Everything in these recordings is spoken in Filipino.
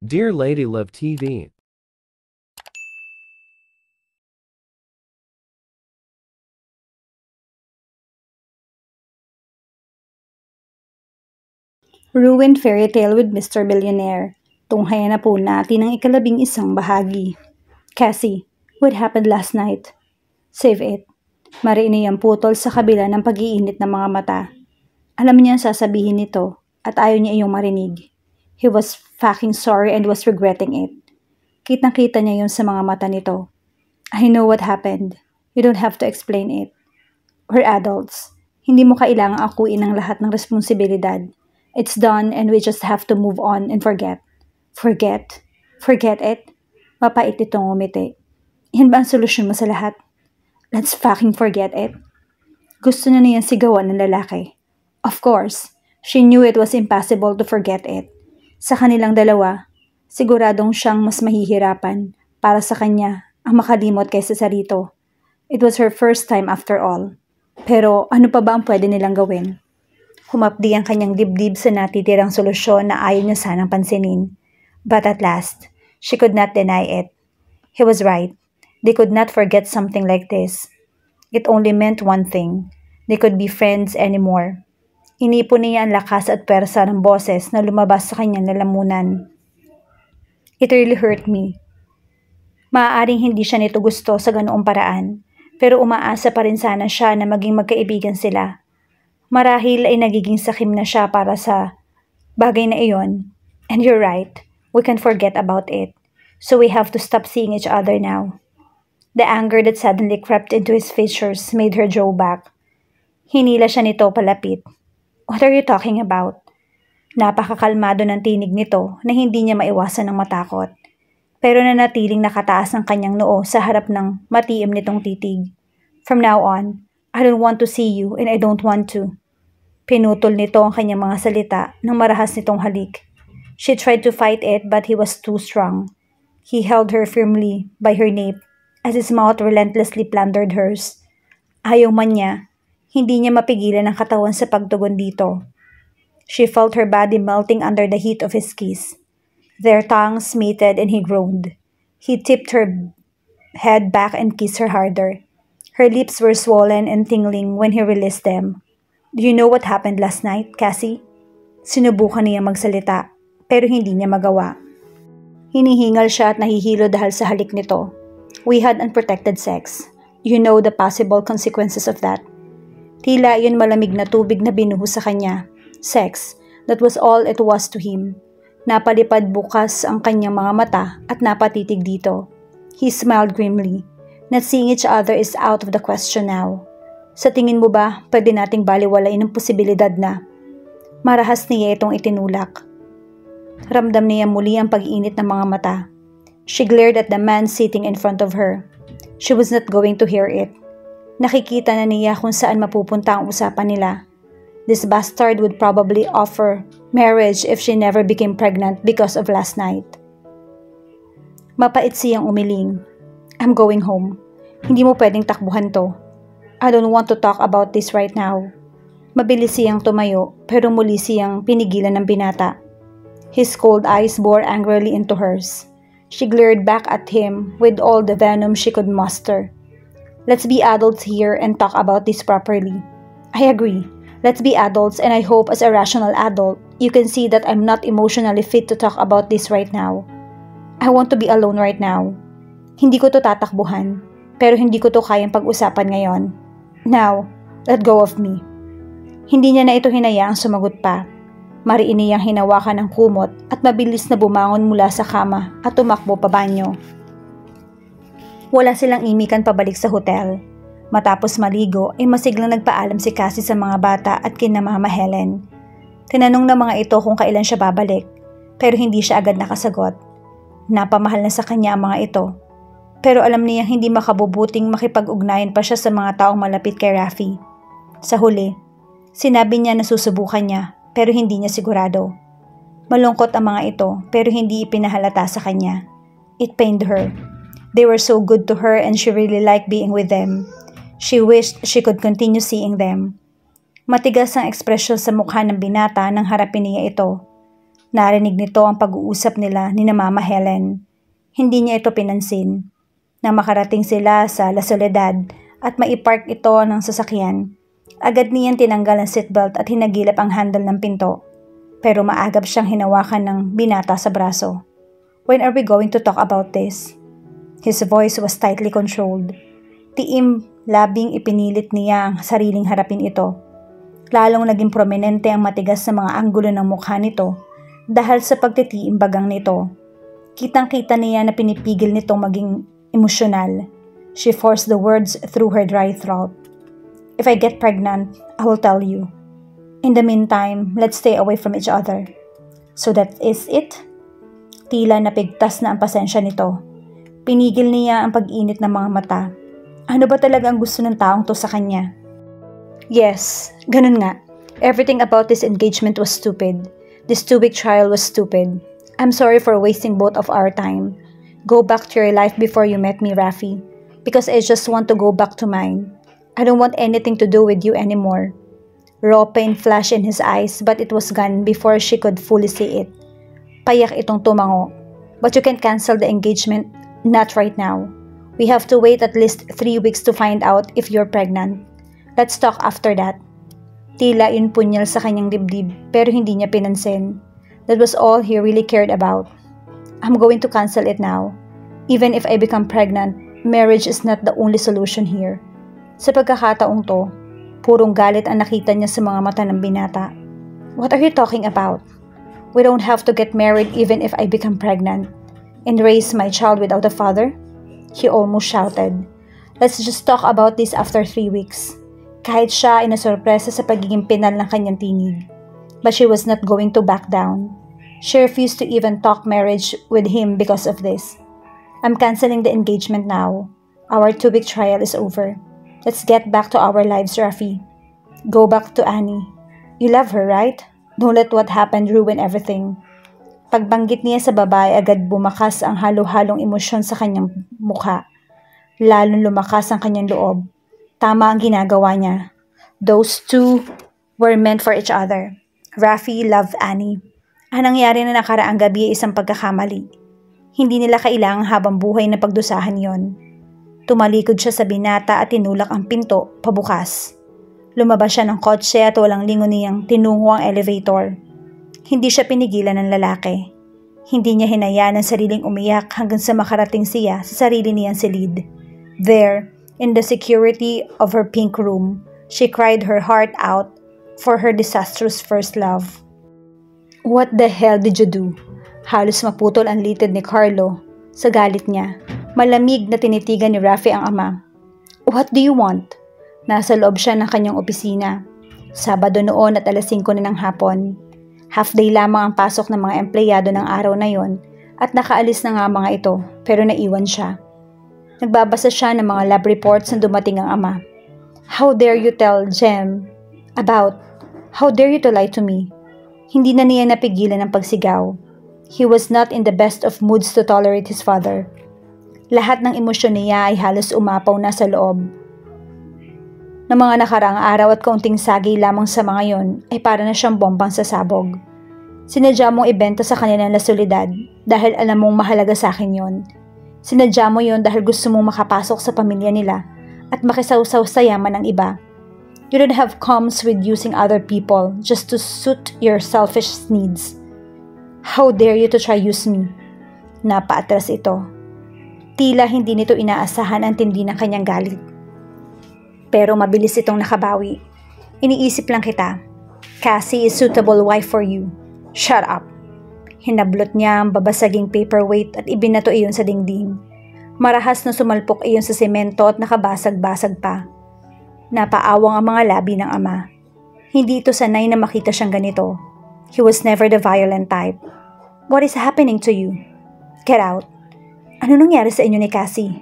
Dear Lady Love TV. Ruined Fairy Tale with Mr. Billionaire. Tunghayan na po natin ang ika-11 bahagi. Cassie, what happened last night? Save it. Mariinay ang putol sa kabila ng pag-iinit ng mga mata. Alam niya sasabihin nito at ayaw niya iyong marinig. He was fucking sorry and was regretting it. Kitang-kita niya yun sa mga mata nito. I know what happened. You don't have to explain it. We're adults. Hindi mo kailangang akuin ang lahat ng responsibilidad. It's done and we just have to move on and forget. Forget? Forget it? Mapait itong umiti. Yan ba ang solusyon mo sa lahat? Let's fucking forget it. Gusto na niyan sigawan ng lalaki. Of course, she knew it was impossible to forget it. Sa kanilang dalawa, siguradong siyang mas mahihirapan para sa kanya ang makalimot kaysa sa Rito. It was her first time after all. Pero ano pa ba ang pwede nilang gawin? Humapdi ang kanyang dibdib sa natitirang solusyon na ayaw niya sanang pansinin. But at last, she could not deny it. He was right. They could not forget something like this. It only meant one thing. They could be friends anymore. Inipon niya ang lakas at pwersa ng boses na lumabas sa kanyang lalamunan. It really hurt me. Maaaring hindi siya nito gusto sa ganoong paraan, pero umaasa pa rin sana siya na maging magkaibigan sila. Marahil ay nagiging sakim na siya para sa bagay na iyon. And you're right, we can forget about it. So we have to stop seeing each other now. The anger that suddenly crept into his features made her draw back. Hinila siya nito palapit. What are you talking about? Napakakalmado ng tinig nito na hindi niya maiwasan ng matakot. Pero nanatiling nakataas ang kanyang noo sa harap ng matiim nitong titig. From now on, I don't want to see you and I don't want to. Pinutol nito ang kanyang mga salita nang marahas nitong halik. She tried to fight it but he was too strong. He held her firmly by her nape as his mouth relentlessly plundered hers. Ayaw man niya, hindi niya mapigilan ang katawan sa pagtugon dito. She felt her body melting under the heat of his kiss. Their tongues mated and he groaned. He tipped her head back and kissed her harder. Her lips were swollen and tingling when he released them. Do you know what happened last night, Cassie? Sinubukan niya magsalita, pero hindi niya magawa. Hinihingal siya at nahihilo dahil sa halik nito. We had unprotected sex. You know the possible consequences of that. Tila iyon malamig na tubig na binuhos sa kanya. Sex, that was all it was to him. Napalipad bukas ang kanyang mga mata at napatitig dito. He smiled grimly. Not seeing each other is out of the question now. Sa tingin mo ba, pwede nating baliwalain ang posibilidad na? Marahas niya itong itinulak. Ramdam niya muli ang pag-init ng mga mata. She glared at the man sitting in front of her. She was not going to hear it. Nakikita na niya kung saan mapupunta ang usapan nila. This bastard would probably offer marriage if she never became pregnant because of last night. Mapait siyang umiling. I'm going home. Hindi mo pwedeng takbuhan to. I don't want to talk about this right now. Mabilis siyang tumayo pero muli siyang pinigilan ng binata. His cold eyes bore angrily into hers. She glared back at him with all the venom she could muster. Let's be adults here and talk about this properly. I agree. Let's be adults and I hope as a rational adult, you can see that I'm not emotionally fit to talk about this right now. I want to be alone right now. Hindi ko to tatakbuhan, pero hindi ko to kayang pag-usapan ngayon. Now, let go of me. Hindi niya na ito hinayaang sumagot pa. Mariin niyang hinawakan ng kumot at mabilis na bumangon mula sa kama at tumakbo pa banyo. Wala silang imikan pabalik sa hotel. Matapos maligo ay masiglang nagpaalam si Cassie sa mga bata at kina Mama Helen. Tinanong ng mga ito kung kailan siya babalik, pero hindi siya agad nakasagot. Napamahal na sa kanya ang mga ito. Pero alam niya hindi makabubuting makipag-ugnayan pa siya sa mga taong malapit kay Rafi. Sa huli, sinabi niya na susubukan niya pero hindi niya sigurado. Malungkot ang mga ito pero hindi ipinahalata sa kanya. It pained her. They were so good to her and she really liked being with them. She wished she could continue seeing them. Matigas ang ekspresyon sa mukha ng binata nang harapin niya ito. Narinig nito ang pag-uusap nila ni na Mama Helen. Hindi niya ito pinansin. Nang makarating sila sa La Soledad at maipark ito ng sasakyan, agad niyang tinanggal ang seatbelt at hinagilap ang handle ng pinto. Pero maagap siyang hinawakan ng binata sa braso. "When are we going to talk about this?" His voice was tightly controlled. Tiim labing ipinilit niya ang sariling harapin ito. Lalong naging prominente ang matigas na mga anggulo ng mukha nito dahil sa pagtitiimbagang nito. Kitang-kita niya na pinipigil nitong maging emosyonal. She forced the words through her dry throat. "If I get pregnant, I will tell you. In the meantime, let's stay away from each other." "So that is it?" Tila napigtas na ang pasensya nito. Pinigil niya ang pag-init ng mga mata. Ano ba talaga ang gusto ng taong to sa kanya? "Yes, ganun nga. Everything about this engagement was stupid. This 2-week trial was stupid. I'm sorry for wasting both of our time. Go back to your life before you met me, Rafi. Because I just want to go back to mine. I don't want anything to do with you anymore." Raw pain flashed in his eyes but it was gone before she could fully see it. Payak itong tumango. "But you can cancel the engagement. Not right now. We have to wait at least 3 weeks to find out if you're pregnant. Let's talk after that." Tila yun punyal sa kanyang dibdib pero hindi niya pinansin. That was all he really cared about. "I'm going to cancel it now. Even if I become pregnant, marriage is not the only solution here." Sa pagkakataong to, purong galit ang nakita niya sa mga mata ng binata. "What are you talking about? We don't have to get married even if I become pregnant and raise my child without a father?" He almost shouted. "Let's just talk about this after 3 weeks. Kahit siya ay nasurpresa sa pagiging pinal ng kanyang tinig. But she was not going to back down. She refused to even talk marriage with him because of this. "I'm canceling the engagement now. Our 2-week trial is over. Let's get back to our lives, Rafi. Go back to Annie. You love her, right? Don't let what happened ruin everything." Pagbanggit niya sa babae, agad bumakas ang halo-halong emosyon sa kanyang mukha. Lalong lumakas ang kanyang loob. Tama ang ginagawa niya. Those two were meant for each other. Rafi loved Annie. Ang nangyari na nakaraang gabi ay isang pagkakamali. Hindi nila kailangang habang buhay na pagdusahan yon. Tumalikod siya sa binata at tinulak ang pinto pabukas. Lumabas siya ng kotse at walang lingon niyang tinungo ang elevator. Hindi siya pinigilan ng lalaki. Hindi niya hinayaan ang sariling umiyak hanggang sa makarating siya sa sarili niyang silid. There, in the security of her pink room, she cried her heart out for her disastrous first love. "What the hell did you do?" Halos maputol ang litid ni Carlo. Sa galit niya, malamig na tinitigan ni Rafi ang ama. "What do you want?" Nasa loob siya ng kanyang opisina. Sabado noon at 5:00 na ng hapon. Half-day lamang ang pasok ng mga empleyado ng araw na yon at nakaalis na nga mga ito pero naiwan siya. Nagbabasa siya ng mga lab reports na dumating ang ama. "How dare you tell Jem about? How dare you to lie to me?" Hindi na niya napigilan ang pagsigaw. He was not in the best of moods to tolerate his father. Lahat ng emosyon niya ay halos umapaw na sa loob. Ng mga nakaraang araw at kaunting sagay lamang sa mga yon ay para na siyang bombang sasabog. Sinadya mong ibenta sa kanilang La Soledad dahil alam mong mahalaga sa akin yon. Sinadya mo yon dahil gusto mong makapasok sa pamilya nila at makisawsaw sa yaman ng iba. You don't have comes with using other people just to suit your selfish needs. How dare you to try use me? Napaatras ito. Tila hindi nito inaasahan ang tindi ng kanyang galit. Pero mabilis itong nakabawi. "Iniisip lang kita. Cassie is suitable wife for you. Shut up." Hinablot niya ang babasaging paperweight at ibinato iyon sa dingding. Marahas na sumalpok iyon sa semento at nakabasag-basag pa. Napaawang ang mga labi ng ama. Hindi ito sanay na makita siyang ganito. He was never the violent type. "What is happening to you? Get out." "Ano nangyari sa inyo ni Cassie?"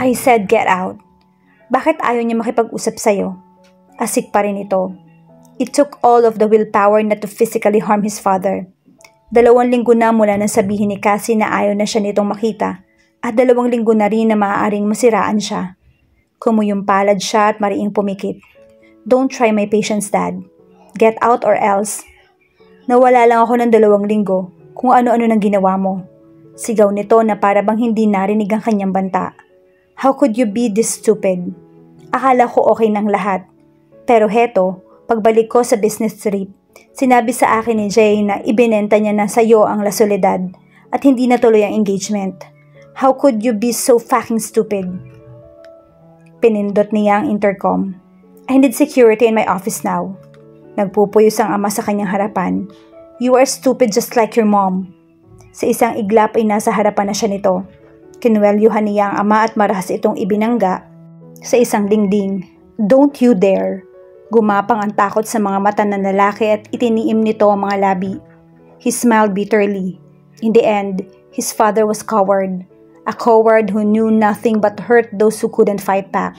"I said get out." "Bakit ayaw niya makipag-usap sa'yo?" Asik pa rin ito. It took all of the willpower not to physically harm his father. 2 linggo na mula nang sabihin ni Cassie na ayaw na siya nitong makita at 2 linggo na rin na maaaring masiraan siya. Kumuyumpalad siya at mariing pumikit. "Don't try my patience, Dad. Get out or else." Nawala lang ako ng 2 linggo kung ano-ano nang ginawa mo. Sigaw nito na para bang hindi narinig ang kanyang banta. How could you be this stupid? Akala ko okay ng lahat. Pero heto, pagbalik ko sa business trip, sinabi sa akin ni Jay na ibinenta niya na sa'yo ang La Soledad at hindi natuloy ang engagement. How could you be so fucking stupid? Pinindot niya ang intercom. I need security in my office now. Nagpupuyos ang ama sa kanyang harapan. You are stupid just like your mom. Sa isang iglap ay nasa harapan na siya nito. Kinuwelyuhan niya ang ama at marahas itong ibinangga sa isang dingding. Don't you dare! Gumapang ang takot sa mga mata ng lalaki at itiniim nito ang mga labi. He smiled bitterly. In the end, his father was coward. A coward who knew nothing but hurt those who couldn't fight back.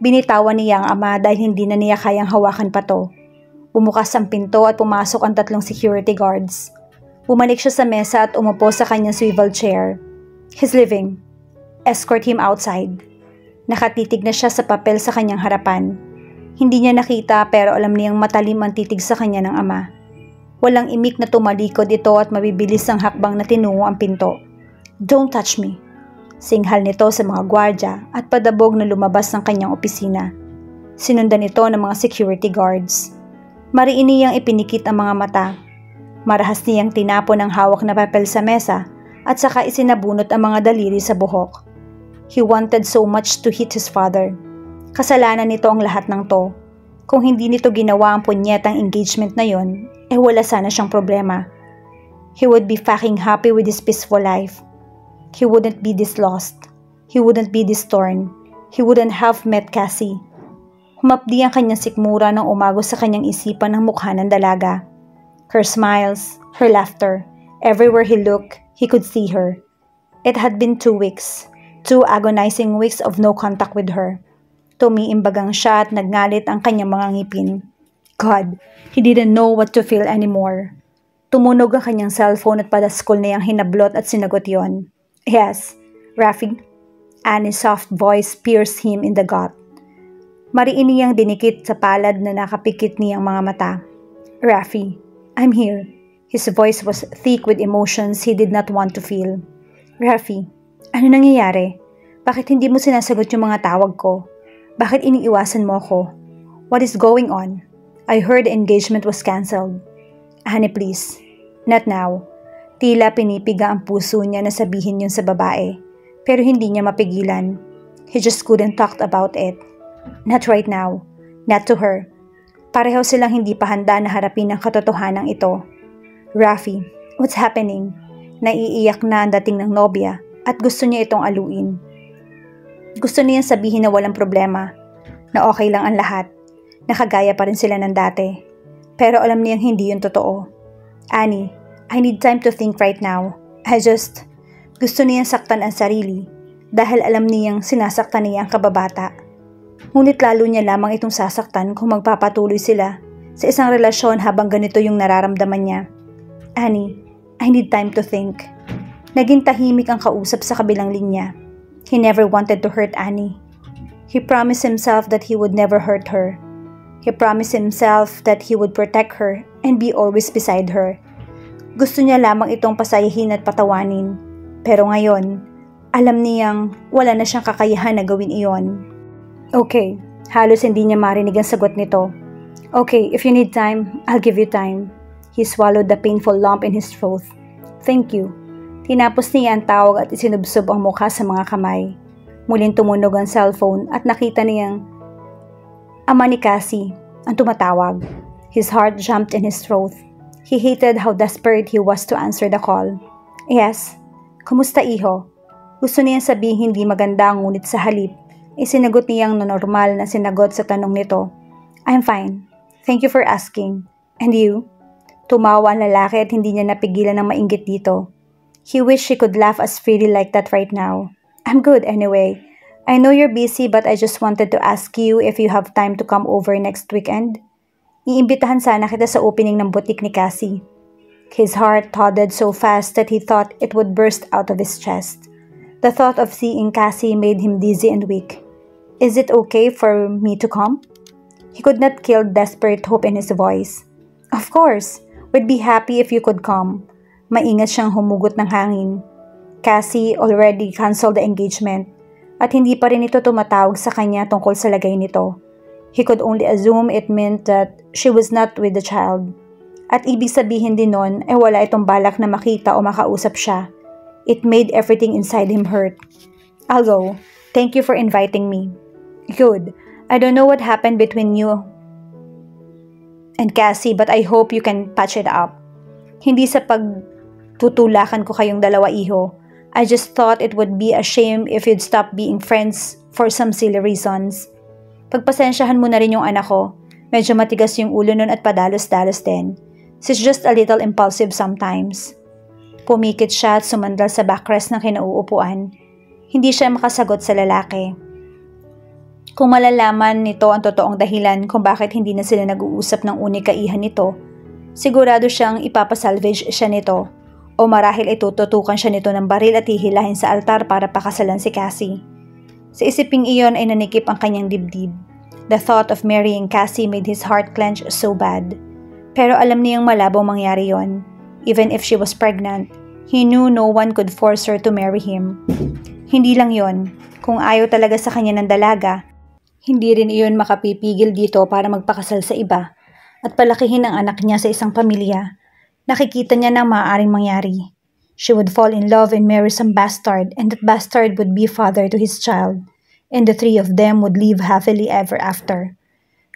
Binitawan niya ang ama dahil hindi na niya kayang hawakan pa to. Bumukas ang pinto at pumasok ang 3 security guards. Bumalik siya sa mesa at umupo sa kanyang swivel chair. He's leaving. Escort him outside. Nakatitig na siya sa papel sa kanyang harapan. Hindi niya nakita pero alam niyang matalim ang titig sa kanya ng ama. Walang imik na tumalikod ito at mabibilis ang hakbang na tinungo ang pinto. Don't touch me. Singhal nito sa mga gwardya at padabog na lumabas ng kanyang opisina. Sinundan ito ng mga security guards. Mariin niyang ipinikit ang mga mata. Marahas niyang tinapon ang hawak na papel sa mesa at saka isinabunot ang mga daliri sa buhok. He wanted so much to hit his father. Kasalanan nito ang lahat ng to. Kung hindi nito ginawa ang punyetang engagement na yon, wala sana siyang problema. He would be fucking happy with his peaceful life. He wouldn't be this lost. He wouldn't be this torn. He wouldn't have met Cassie. Humapdi ang kanyang sikmura nang umagos sa kanyang isipan ng mukha ng dalaga. Her smiles, her laughter, everywhere he looked, he could see her. It had been 2 weeks, 2 agonizing weeks of no contact with her. Tumiimbagang siya at nagngalit ang kanyang mga ngipin. God, he didn't know what to feel anymore. Tumunog ang kanyang cellphone at padaskol niyang hinablot at sinagot yon. Yes, Rafi. Annie's soft voice pierced him in the gut. Mariin niyang dinikit sa palad na nakapikit niyang mga mata. Rafi, I'm here. His voice was thick with emotions he did not want to feel. Rafi, ano nangyayari? Bakit hindi mo sinasagot yung mga tawag ko? Bakit iniiwasan mo ko? What is going on? I heard the engagement was cancelled. Honey, please. Not now. Tila pinipiga ang puso niya na sabihin yun sa babae. Pero hindi niya mapigilan. He just couldn't talk about it. Not right now. Not to her. Pareho silang hindi pa handa na harapin ang katotohanan ito. Rafi, what's happening? Naiiyak na ang dating ng nobya at gusto niya itong aluin. Gusto niya sabihin na walang problema, na okay lang ang lahat, nakagaya pa rin sila ng dati. Pero alam niyang hindi yun totoo. Annie, I need time to think right now. Gusto niyang saktan ang sarili dahil alam niyang sinasaktan niya ang kababata. Ngunit lalo niya lamang itong sasaktan kung magpapatuloy sila sa isang relasyon habang ganito yung nararamdaman niya. Annie, I need time to think. Naging tahimik ang kausap sa kabilang linya. He never wanted to hurt Annie. He promised himself that he would never hurt her. He promised himself that he would protect her and be always beside her. Gusto niya lamang itong pasayahin at patawanin. Pero ngayon, alam niyang wala na siyang kakayahan na gawin iyon. Okay, halos hindi niya marinig ang sagot nito. Okay, if you need time, I'll give you time. He swallowed the painful lump in his throat. Thank you. Tinapos niya ang tawag at isinubsob ang mukha sa mga kamay. Muling tumunog ang cellphone at nakita niyang ama ni Cassie ang tumatawag. His heart jumped in his throat. He hated how desperate he was to answer the call. Yes, kumusta iho? Gusto niyang sabihin hindi maganda ngunit sa halip, isinagot niyang normal na sinagot sa tanong nito. I'm fine. Thank you for asking. And you? Tumawa ang lalaki at hindi niya napigilan ng mainggit dito. He wished he could laugh as freely like that right now. I'm good anyway. I know you're busy but I just wanted to ask you if you have time to come over next weekend. Iimbitahan sana kita sa opening ng boutique ni Cassie. His heart thudded so fast that he thought it would burst out of his chest. The thought of seeing Cassie made him dizzy and weak. Is it okay for me to come? He could not kill desperate hope in his voice. Of course. We'd be happy if you could come. Maingat siyang humugot ng hangin. Cassie already canceled the engagement at hindi pa rin ito tumatawag sa kanya tungkol sa lagay nito. He could only assume it meant that she was not with the child. At ibig sabihin din nun ay wala itong balak na makita o makausap siya. It made everything inside him hurt. I'll go. Thank you for inviting me. Good. I don't know what happened between you and Cassie, but I hope you can patch it up. Hindi sa pagtutulakan ko kayong dalawa, iho. I just thought it would be a shame if you'd stop being friends for some silly reasons. Pagpasensyahan mo na rin yung anak ko. Medyo matigas yung ulo nun at padalos-dalos din. She's just a little impulsive sometimes. Pumikit siya at sumandal sa backrest ng kinauupuan. Hindi siya makasagot sa lalaki. Kung malalaman nito ang totoong dahilan kung bakit hindi na sila nag-uusap ng unikaihan nito, sigurado siyang ipapasalvage siya nito o marahil ay tututukan siya nito ng baril at hihilahin sa altar para pakasalan si Cassie. Sa isiping iyon ay nanikip ang kanyang dibdib. The thought of marrying Cassie made his heart clench so bad. Pero alam niyang malabong mangyari yon. Even if she was pregnant, he knew no one could force her to marry him. Hindi lang yon. Kung ayaw talaga sa kanya ng dalaga, hindi rin iyon makapipigil dito para magpakasal sa iba at palakihin ang anak niya sa isang pamilya. Nakikita niya na maaaring mangyari. She would fall in love and marry some bastard, and that bastard would be father to his child, and the three of them would live happily ever after.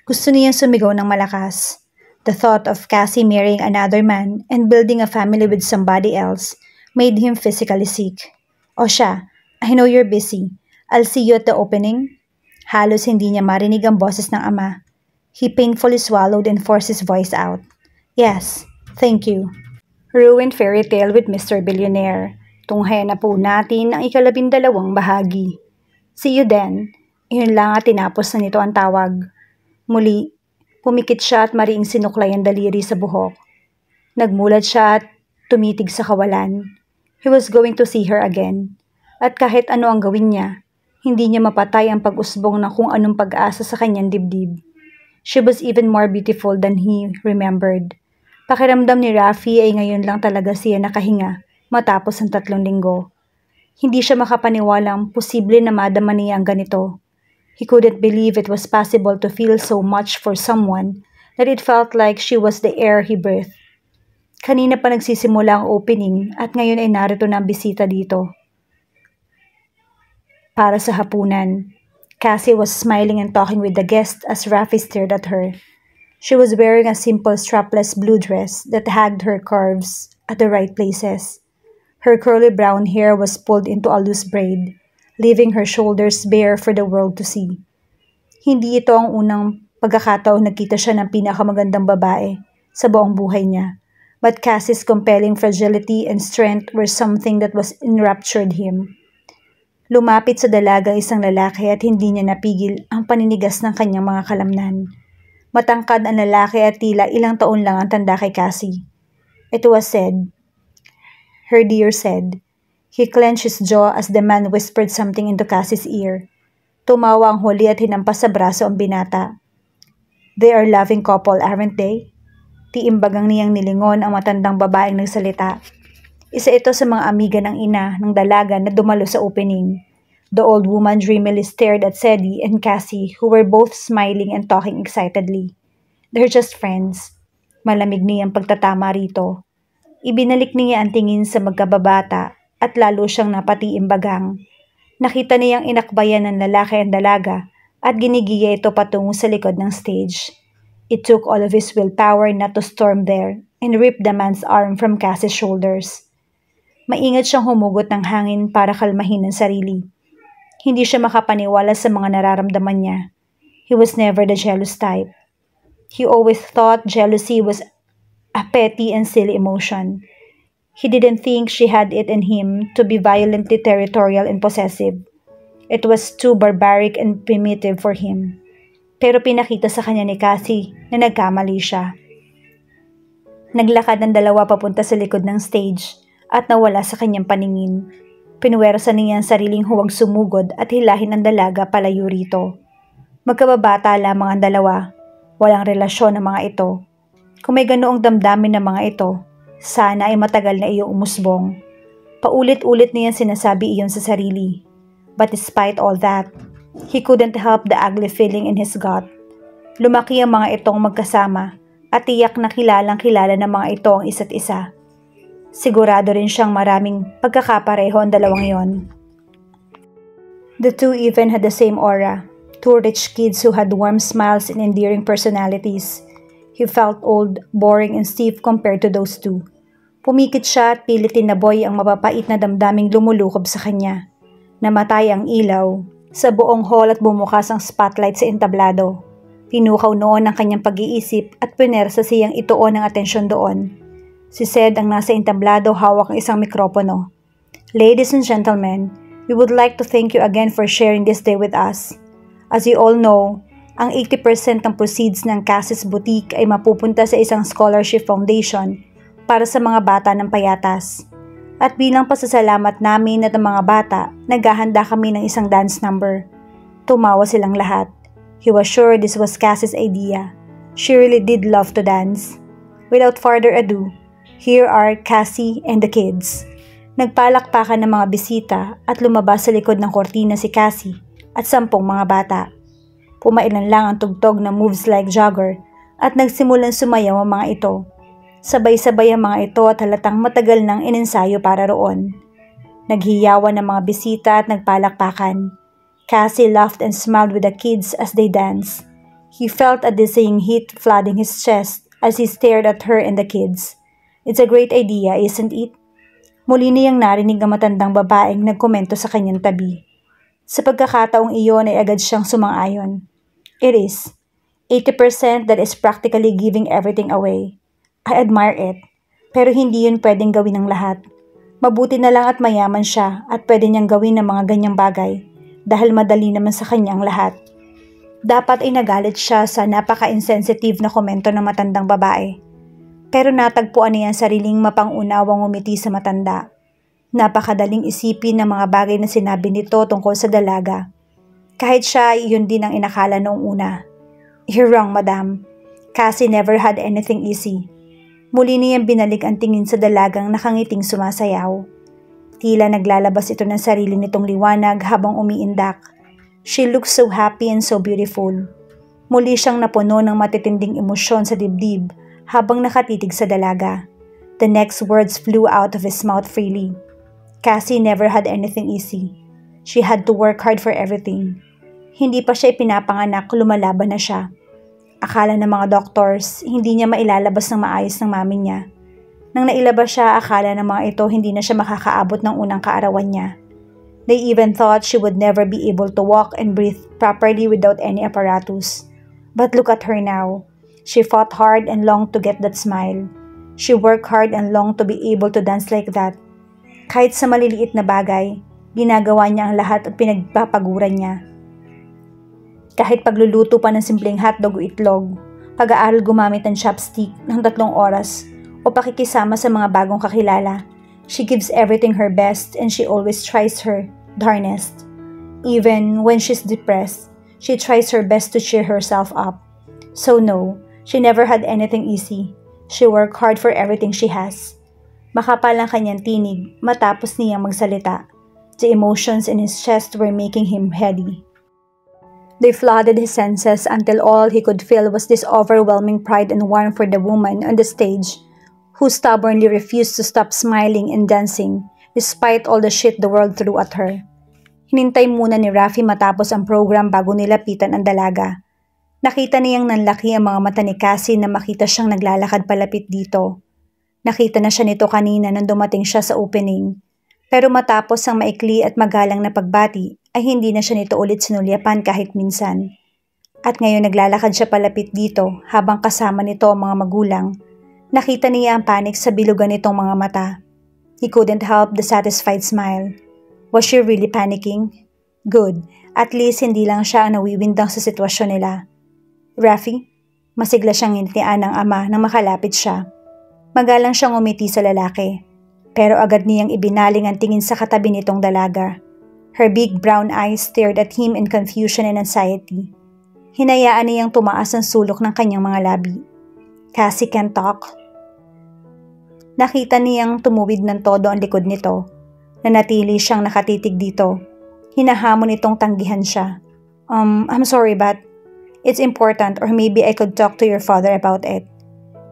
Gusto niyang sumigaw ng malakas. The thought of Cassie marrying another man and building a family with somebody else made him physically sick. O siya, I know you're busy. I'll see you at the opening. Halos hindi niya marinig ang boses ng ama. He painfully swallowed and forced his voice out. Yes, thank you. Ruined Fairy Tale with Mr. Billionaire. Tunghayan na po natin ang 12 bahagi. See you then. Iyon lang at tinapos na nito ang tawag. Muli, pumikit siya at mariing sinuklay ang daliri sa buhok. Nagmulat siya at tumitig sa kawalan. He was going to see her again. At kahit ano ang gawin niya, hindi niya mapatay ang pag-usbong ng kung anong pag-asa sa kanyang dibdib. She was even more beautiful than he remembered. Pakiramdam ni Rafi ay ngayon lang talaga siya nakahinga matapos ang 3 linggo. Hindi siya makapaniwalang posible na madama niya ang ganito. He couldn't believe it was possible to feel so much for someone that it felt like she was the air he breathed. Kanina pa nagsisimula ang opening at ngayon ay narito na ang bisita dito. Para sa hapunan, Cassie was smiling and talking with the guest as Rafi stared at her. She was wearing a simple strapless blue dress that hugged her curves at the right places. Her curly brown hair was pulled into a loose braid, leaving her shoulders bare for the world to see. Hindi ito ang unang pagkakataon nagkita siya ng pinakamagandang babae sa buong buhay niya, but Cassie's compelling fragility and strength were something that was enraptured him. Lumapit sa dalaga isang lalaki at hindi niya napigil ang paninigas ng kanyang mga kalamnan. Matangkad ang lalaki at tila ilang taon lang ang tanda kay Cassie. It was said, her dear said. He clenched his jaw as the man whispered something into Cassie's ear. Tumawa ang huli at hinampas sa braso ang binata. They are a loving couple, aren't they? Tiimbagang niyang nilingon ang matandang babaeng nagsalita. Isa ito sa mga amiga ng ina ng dalaga na dumalo sa opening. The old woman dreamily stared at Sadie and Cassie, who were both smiling and talking excitedly. They're just friends. Malamig niyang pagtatama rito. Ibinalik niya ang tingin sa magkababata at lalo siyang napatiimbagang. Nakita niyang inakbayan ng lalaki ang dalaga at ginigiya ito patungo sa likod ng stage. It took all of his willpower not to storm there and rip the man's arm from Cassie's shoulders. Maingat siyang humugot ng hangin para kalmahin ang sarili. Hindi siya makapaniwala sa mga nararamdaman niya. He was never the jealous type. He always thought jealousy was a petty and silly emotion. He didn't think she had it in him to be violently territorial and possessive. It was too barbaric and primitive for him. Pero pinakita sa kanya ni Cassie na nagkamali siya. Naglakad ang dalawa papunta sa likod ng stage at nawala sa kanyang paningin. Pinuwersa niya ang sariling huwag sumugod at hilahin ang dalaga palayo rito. Magkababata lamang ang dalawa. Walang relasyon ang mga ito. Kung may ganoong damdamin ng mga ito, sana ay matagal na iyong umusbong. Paulit-ulit niyang sinasabi iyon sa sarili. But despite all that, he couldn't help the ugly feeling in his gut. Lumaki ang mga itong magkasama at tiyak na kilalang-kilala ng mga ito ang isa't isa. Sigurado rin siyang maraming pagkakapareho ang dalawang yon. The two even had the same aura. Two rich kids who had warm smiles and endearing personalities. He felt old, boring, and stiff compared to those two. Pumikit siya at pilitin na boy ang mapapait na damdaming lumulukob sa kanya. Namatay ang ilaw sa buong hall at bumukas ang spotlight sa entablado. Pinukaw noon ang kanyang pag-iisip at pinersa siyang ituon ang atensyon doon. Si Sed ang nasa entablado hawak ang isang mikropono. Ladies and gentlemen, we would like to thank you again for sharing this day with us. As you all know, ang 80% ng proceeds ng Cassie's Boutique ay mapupunta sa isang scholarship foundation para sa mga bata ng payatas. At bilang pasasalamat namin at ang mga bata, naghahanda kami ng isang dance number. Tumawa silang lahat. He was sure this was Cassie's idea. She really did love to dance. Without further ado, here are Cassie and the kids. Nagpalakpakan ng mga bisita at lumabas sa likod ng kortina si Cassie at 10 mga bata. Pumailan lang ang tugtog ng moves like jogger at nagsimulang sumayaw ang mga ito. Sabay-sabay ang mga ito at halatang matagal nang inensayo para roon. Naghiyawan ng mga bisita at nagpalakpakan. Cassie laughed and smiled with the kids as they danced. He felt a dizzying heat flooding his chest as he stared at her and the kids. It's a great idea, isn't it? Muli niyang narinig ang matandang babaeng nagkomento sa kanyang tabi. Sa pagkakataong iyon ay agad siyang sumang-ayon. It is. 80% that is practically giving everything away. I admire it. Pero hindi yun pwedeng gawin ng lahat. Mabuti na lang at mayaman siya at pwede niyang gawin ng mga ganyang bagay dahil madali naman sa kanyang lahat. Dapat ay nagalit siya sa napaka-insensitive na komento ng matandang babae. Pero natagpuan niya ang sariling mapangunawang umiti sa matanda. Napakadaling isipin ng mga bagay na sinabi nito tungkol sa dalaga. Kahit siya ay iyon din ang inakala noong una. You're wrong, madam. Cassie never had anything easy. Muli niyang binalik ang tingin sa dalagang nakangiting sumasayaw. Tila naglalabas ito ng sarili nitong liwanag habang umiindak. She looked so happy and so beautiful. Muli siyang napuno ng matitinding emosyon sa dibdib habang nakatitig sa dalaga. The next words flew out of his mouth freely. Cassie never had anything easy. She had to work hard for everything. Hindi pa siya ipinapanganak, lumalaban na siya. Akala ng mga doctors, hindi niya mailalabas ng maayos ng mami niya. Nang nailabas siya, akala ng mga ito hindi na siya makakaabot ng unang kaarawan niya. They even thought she would never be able to walk and breathe properly without any apparatus. But look at her now. She fought hard and longed to get that smile. She worked hard and longed to be able to dance like that. Kahit sa maliliit na bagay, ginagawa niya ang lahat at pinagpapaguran niya. Kahit pagluluto pa ng simpleng hotdog o itlog, pag-aaral gumamit ng chopstick ng 3 oras, o pakikisama sa mga bagong kakilala, she gives everything her best and she always tries her darnest. Even when she's depressed, she tries her best to cheer herself up. So no, she never had anything easy. She worked hard for everything she has. Makapal ang kanyang tinig matapos niyang magsalita. The emotions in his chest were making him heady. They flooded his senses until all he could feel was this overwhelming pride and warmth for the woman on the stage who stubbornly refused to stop smiling and dancing despite all the shit the world threw at her. Hinintay muna ni Rafi matapos ang program bago nilapitan ang dalaga. Nakita niyang nanlaki ang mga mata ni Cassie na makita siyang naglalakad palapit dito. Nakita na siya nito kanina nang dumating siya sa opening. Pero matapos ang maikli at magalang na pagbati, ay hindi na siya nito ulit sinulyapan kahit minsan. At ngayon naglalakad siya palapit dito habang kasama nito ang mga magulang. Nakita niya ang panik sa bilugan nitong mga mata. He couldn't help the satisfied smile. Was she really panicking? Good, at least hindi lang siya ang nawiwindang sa sitwasyon nila. Rafi? Masigla siyang initian ng ama nang makalapit siya. Magalang siyang umiti sa lalaki. Pero agad niyang ibinaling ang tingin sa katabi nitong dalaga. Her big brown eyes stared at him in confusion and anxiety. Hinayaan niyang tumaas ang sulok ng kanyang mga labi. Cassie can't talk. Nakita niyang tumuwid ng todo ang likod nito. Nanatili siyang nakatitig dito. Hinahamon itong tanggihan siya. I'm sorry but it's important or maybe I could talk to your father about it.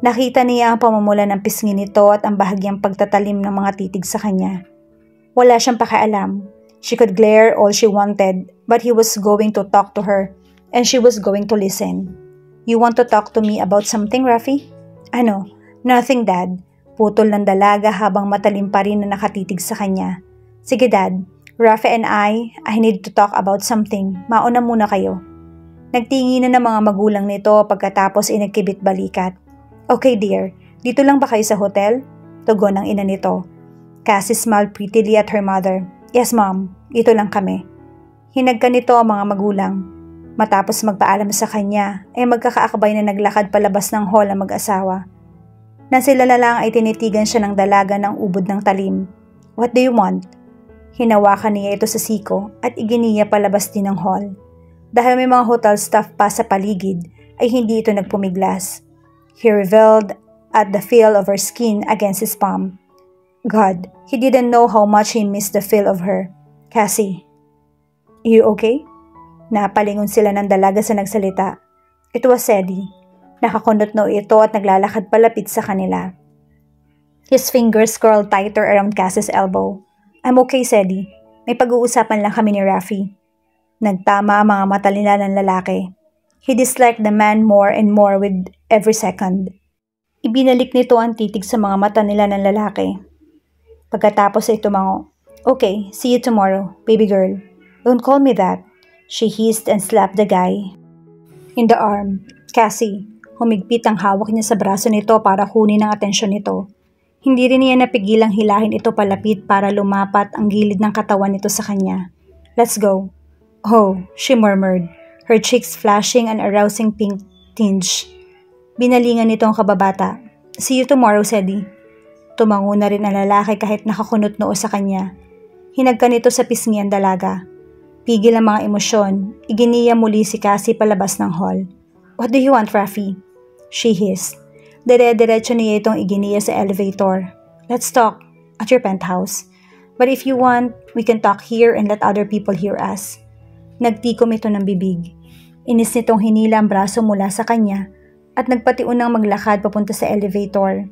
Nakita niya ang pamumula ng pisngi nito at ang bahagyang pagtatalim ng mga titig sa kanya. Wala siyang pakialam. She could glare all she wanted, but he was going to talk to her, and she was going to listen. You want to talk to me about something, Rafi? Ano? Nothing, Dad. Putol ng dalaga habang matalim pa rin na nakatitig sa kanya. Sige, Dad. Rafi and I need to talk about something. Mauna muna kayo. Nagtingi na ng mga magulang nito pagkatapos inagkibit balikat. Okay, dear. Dito lang ba kayo sa hotel? Tugon ng ina nito. Cassie smiled prettily at her mother. Yes, Mom. Dito lang kami. Hinagka nito ang mga magulang. Matapos magpaalam sa kanya, ay magkakaakbay na naglakad palabas ng hall ang mag-asawa. Na sila na lang ay tinitigan siya ng dalaga ng ubod ng talim. What do you want? Hinawakan niya ito sa siko at iginiya palabas din ng hall. Dahil may mga hotel staff pa sa paligid, ay hindi ito nagpumiglas. He reveled at the feel of her skin against his palm. God, he didn't know how much he missed the feel of her. Cassie, you okay? Napalingon sila ng dalaga sa nagsalita. It was Eddie. Nakakunot-no ito at naglalakad palapit sa kanila. His fingers curled tighter around Cassie's elbow. I'm okay, Eddie. May pag-uusapan lang kami ni Rafi. Nagtama ang mga mata nila ng lalaki. He disliked the man more and more with every second. Ibinalik nito ang titig sa mga mata nila ng lalaki. Pagkatapos ay tumango. Okay, see you tomorrow, baby girl. Don't call me that. She hissed and slapped the guy in the arm. Cassie, humigpit ang hawak niya sa braso nito para kunin ang atensyon nito. Hindi rin niya napigilang hilahin ito palapit para lumapat ang gilid ng katawan nito sa kanya. Let's go. Oh, she murmured, her cheeks flashing an arousing pink tinge. Binalingan nito ang kababata. See you tomorrow, Sadie. Tumango na rin ang lalaki kahit nakakunot noo sa kanya. Hinagka nito sa pisngi ang dalaga. Pigil ang mga emosyon, iginiya muli si Cassie palabas ng hall. What do you want, Rafi? She hissed. Dire-diretso niya itong iginiya sa elevator. Let's talk at your penthouse. But if you want, we can talk here and let other people hear us. Nagtikom ito ng bibig. Inis nitong hinila ang braso mula sa kanya at nagpatiunang maglakad papunta sa elevator.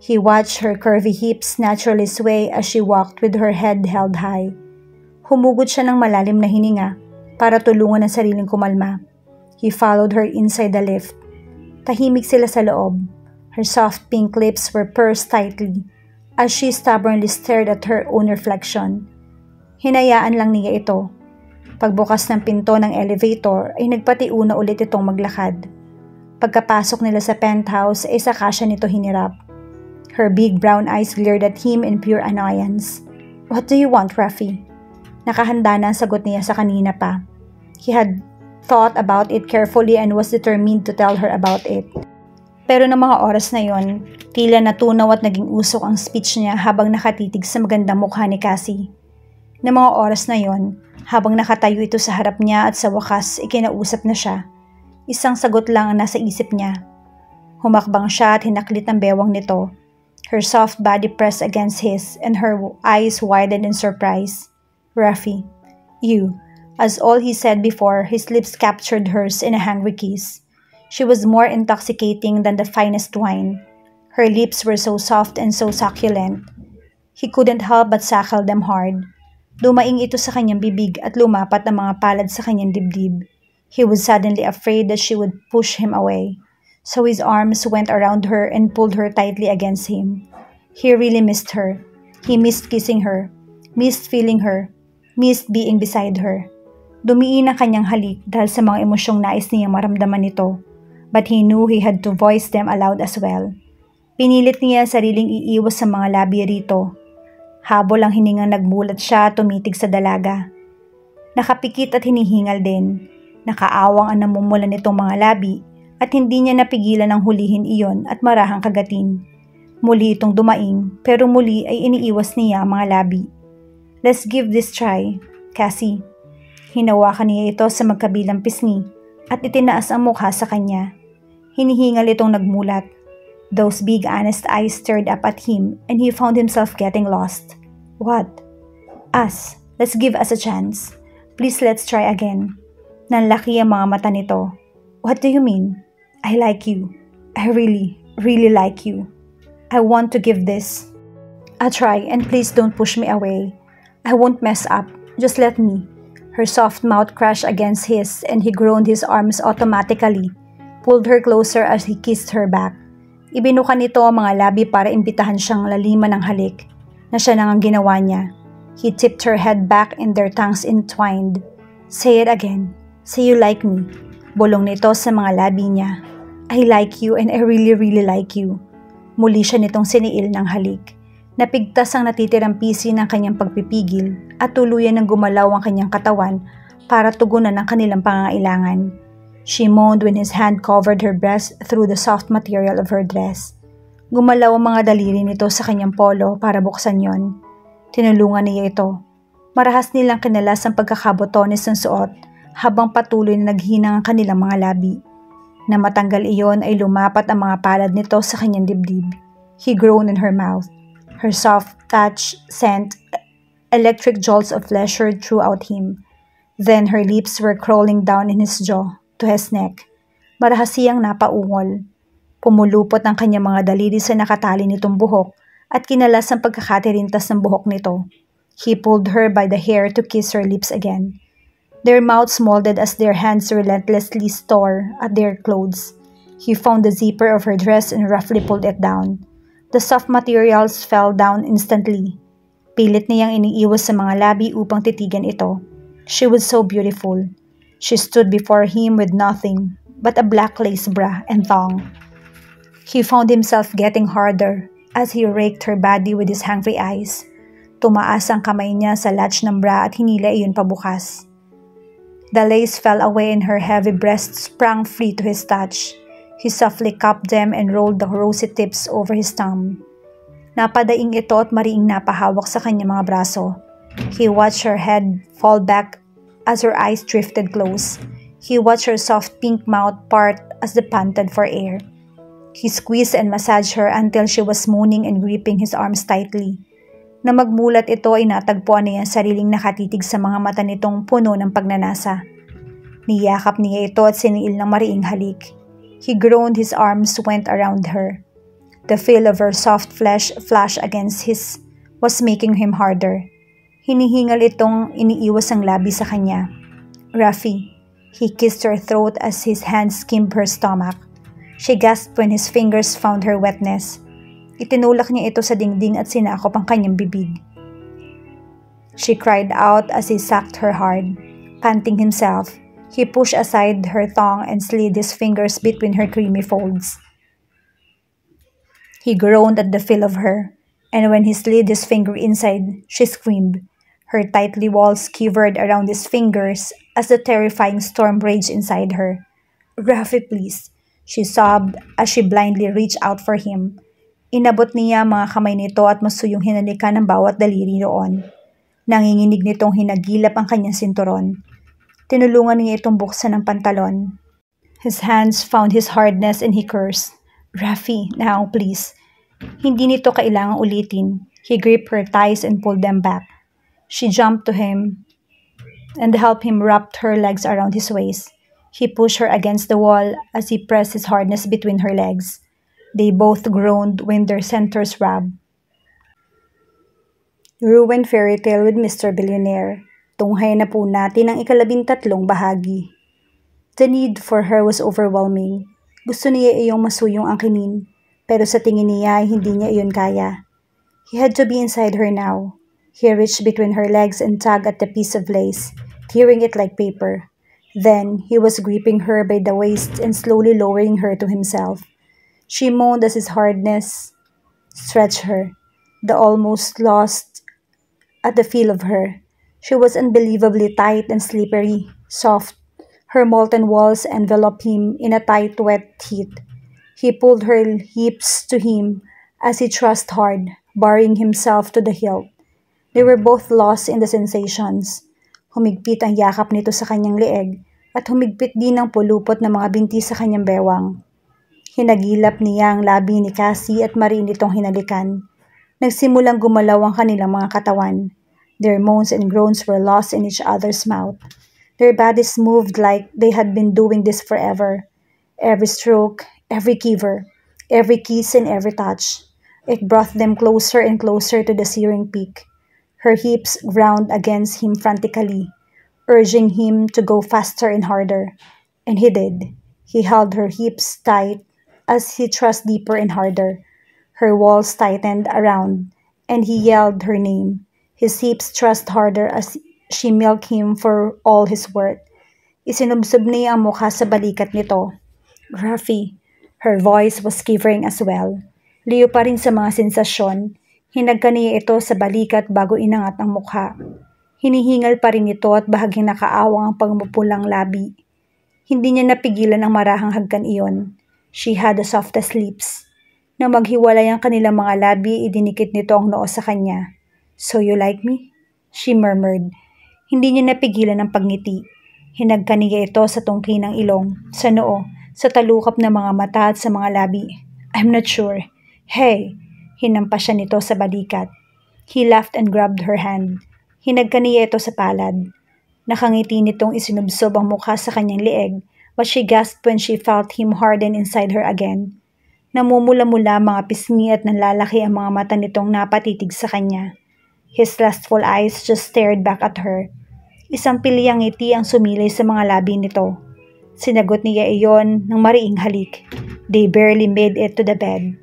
He watched her curvy hips naturally sway as she walked with her head held high. Humugot siya ng malalim na hininga para tulungan ang sariling kumalma. He followed her inside the lift. Tahimik sila sa loob. Her soft pink lips were pursed tightly as she stubbornly stared at her own reflection. Hinayaan lang niya ito. Pagbukas ng pinto ng elevator ay nagpatiuna ulit itong maglakad. Pagkapasok nila sa penthouse ay saka siya nito hinirap. Her big brown eyes glared at him in pure annoyance. What do you want, Rafi? Nakahanda na ang sagot niya sa kanina pa. He had thought about it carefully and was determined to tell her about it. Pero ng mga oras na yon, tila natunaw at naging usok ang speech niya habang nakatitig sa magandang mukha ni Cassie. Ng mga oras na yon, habang nakatayo ito sa harap niya at sa wakas ikinausap na siya, isang sagot lang ang nasa isip niya. Humakbang siya at hinaklit ang bewang nito. Her soft body pressed against his and her eyes widened in surprise. Rafi, you. As all he said before, his lips captured hers in a hungry kiss. She was more intoxicating than the finest wine. Her lips were so soft and so succulent. He couldn't help but suckle them hard. Dumaing ito sa kanyang bibig at lumapat ang mga palad sa kanyang dibdib. He was suddenly afraid that she would push him away. So his arms went around her and pulled her tightly against him. He really missed her. He missed kissing her, missed feeling her, missed being beside her. Dumiin ang kanyang halik dahil sa mga emosyong nais niyang maramdaman nito, but he knew he had to voice them aloud as well. Pinilit niya sariling iiwas sa mga labi rito. Habol ang hiningang nagmulat siya at tumitig sa dalaga. Nakapikit at hinihingal din. Nakaawang ang namumula nitong mga labi at hindi niya napigilan ang hulihin iyon at marahang kagatin. Muli itong dumaing pero muli ay iniiwas niya ang mga labi. Let's give this try, Cassie. Hinawakan niya ito sa magkabilang pisngi at itinaas ang mukha sa kanya. Hinihingal itong nagmulat. Those big honest eyes stared up at him and he found himself getting lost. What? Us. Let's give us a chance. Please let's try again. Nanlaki ang mga mata nito. What do you mean? I like you. I really, really like you. I want to give this a try and please don't push me away. I won't mess up. Just let me. Her soft mouth crashed against his and he groaned his arms automatically, pulled her closer as he kissed her back. Ibinuka nito ang mga labi para imbitahan siyang laliman ng halik, na siya nang ang ginawa niya. He tipped her head back and their tongues entwined. Say it again. Say you like me. Bulong nito sa mga labi niya. I like you and I really, really like you. Muli siya nitong siniil ng halik. Napigtas ang natitirang pisi ng kanyang pagpipigil at tuluyan ng gumalaw ang kanyang katawan para tugunan ang kanilang pangangailangan. She moaned when his hand covered her breast through the soft material of her dress. Gumalaw ang mga daliri nito sa kanyang polo para buksan yon. Tinulungan niya ito. Marahas nilang kinalas ang pagkakabotones ng suot habang patuloy na naghinang ang kanilang mga labi. Na matanggal iyon ay lumapat ang mga palad nito sa kanyang dibdib. He groaned in her mouth. Her soft touch sent electric jolts of pleasure throughout him. Then her lips were crawling down in his jaw to his neck. Marahas siyang napaungol. Pumulupot ang kanyang mga daliri sa nakatali nitong buhok at kinalas ang pagkakatirintas ng buhok nito. He pulled her by the hair to kiss her lips again. Their mouths molded as their hands relentlessly tore at their clothes. He found the zipper of her dress and roughly pulled it down. The soft materials fell down instantly. Pilit niyang iniiwas sa mga labi upang titigan ito. She was so beautiful. She stood before him with nothing but a black lace bra and thong. He found himself getting harder as he raked her body with his hungry eyes. Tumaas ang kamay niya sa latch ng bra at hinila iyon pabukas. The lace fell away and her heavy breasts sprang free to his touch. He softly cupped them and rolled the rosy tips over his thumb. Napadaing ito at mariing napahawak sa kanyang mga braso. He watched her head fall back as her eyes drifted close. He watched her soft pink mouth part as they panted for air. He squeezed and massaged her until she was mooning and gripping his arms tightly. Na magmulat ito ay natagpuan niya ang sariling nakatitig sa mga mata nitong puno ng pagnanasa. Niyakap niya ito at siniil ng mariing halik. He groaned, his arms went around her. The feel of her soft flesh flashed against his was making him harder. Hinihingal itong iniiwas ang labi sa kanya. Rafi, he kissed her throat as his hands skimmed her stomach. She gasped when his fingers found her wetness. Itinulak niya ito sa dingding at sinakop ang kanyang bibig. She cried out as he sucked her hard. Panting himself, he pushed aside her thong and slid his fingers between her creamy folds. He groaned at the feel of her, and when he slid his finger inside, she screamed. Her tightly walls quivered around his fingers as the terrifying storm raged inside her. Rafi, please, she sobbed as she blindly reached out for him. Inabot niya mga kamay nito at masuyong hinalikan ng bawat daliri roon. Nanginginig nitong hinagilap ang kanyang sinturon. Tinulungan niya itong buksan ng pantalon. His hands found his hardness and he cursed. Rafi, now please. Hindi nito kailangang ulitin. He gripped her thighs and pulled them back. She jumped to him and helped him wrap her legs around his waist. He pushed her against the wall as he pressed his hardness between her legs. They both groaned when their centers rubbed. Ruined Fairy Tale with Mr. Billionaire. Tunghayan na po natin ang 13 bahagi. The need for her was overwhelming. Gusto niya iyong masuyong angkinin, pero sa tingin niya ay hindi niya iyon kaya. He had to be inside her now. He reached between her legs and tugged at the piece of lace, tearing it like paper. Then, he was gripping her by the waist and slowly lowering her to himself. She moaned as his hardness stretched her, the almost lost at the feel of her. She was unbelievably tight and slippery, soft. Her molten walls enveloped him in a tight, wet heat. He pulled her hips to him as he thrust hard, burying himself to the hilt. They were both lost in the sensations. Humigpit ang yakap nito sa kanyang leeg at humigpit din ang pulupot ng mga binti sa kanyang bewang. Hinagilap niya ang labi ni Cassie at mariin itong hinalikan. Nagsimulang gumalaw ang kanilang mga katawan. Their moans and groans were lost in each other's mouth. Their bodies moved like they had been doing this forever. Every stroke, every quiver, every kiss and every touch. It brought them closer and closer to the searing peak. Her hips ground against him frantically, urging him to go faster and harder. And he did. He held her hips tight as he thrust deeper and harder. Her walls tightened around, and he yelled her name. His hips thrust harder as she milked him for all his worth. Isinubsob niya ang mukha sa balikat nito. Rafi. Her voice was quivering as well. Liyo pa rin sa mga sensasyon, hinagka niya ito sa balikat bago inangat ang mukha. Hinihingal pa rin ito at bahagyang nakaawang ang pagmupulang labi. Hindi niya napigilan ang marahang hagkan iyon. She had the softest lips. Nang maghiwalay ang kanilang mga labi, idinikit nito ang noo sa kanya. So you like me? She murmured. Hindi niya napigilan ang pagngiti. Hinagka niya ito sa tungki ng ilong, sa noo, sa talukap ng mga mata at sa mga labi. I'm not sure. Hey! Hinampas siya nito sa balikat. He laughed and grabbed her hand. Hinagka niya ito sa palad. Nakangiti nitong isinubsob ang mukha sa kanyang leeg, but she gasped when she felt him harden inside her again. Namumula-mula mga pisngi at nanlalaki ang mga mata nitong napatitig sa kanya. His lustful eyes just stared back at her. Isang piliyang ngiti ang sumilay sa mga labi nito. Sinagot niya iyon ng mariing halik. They barely made it to the bed.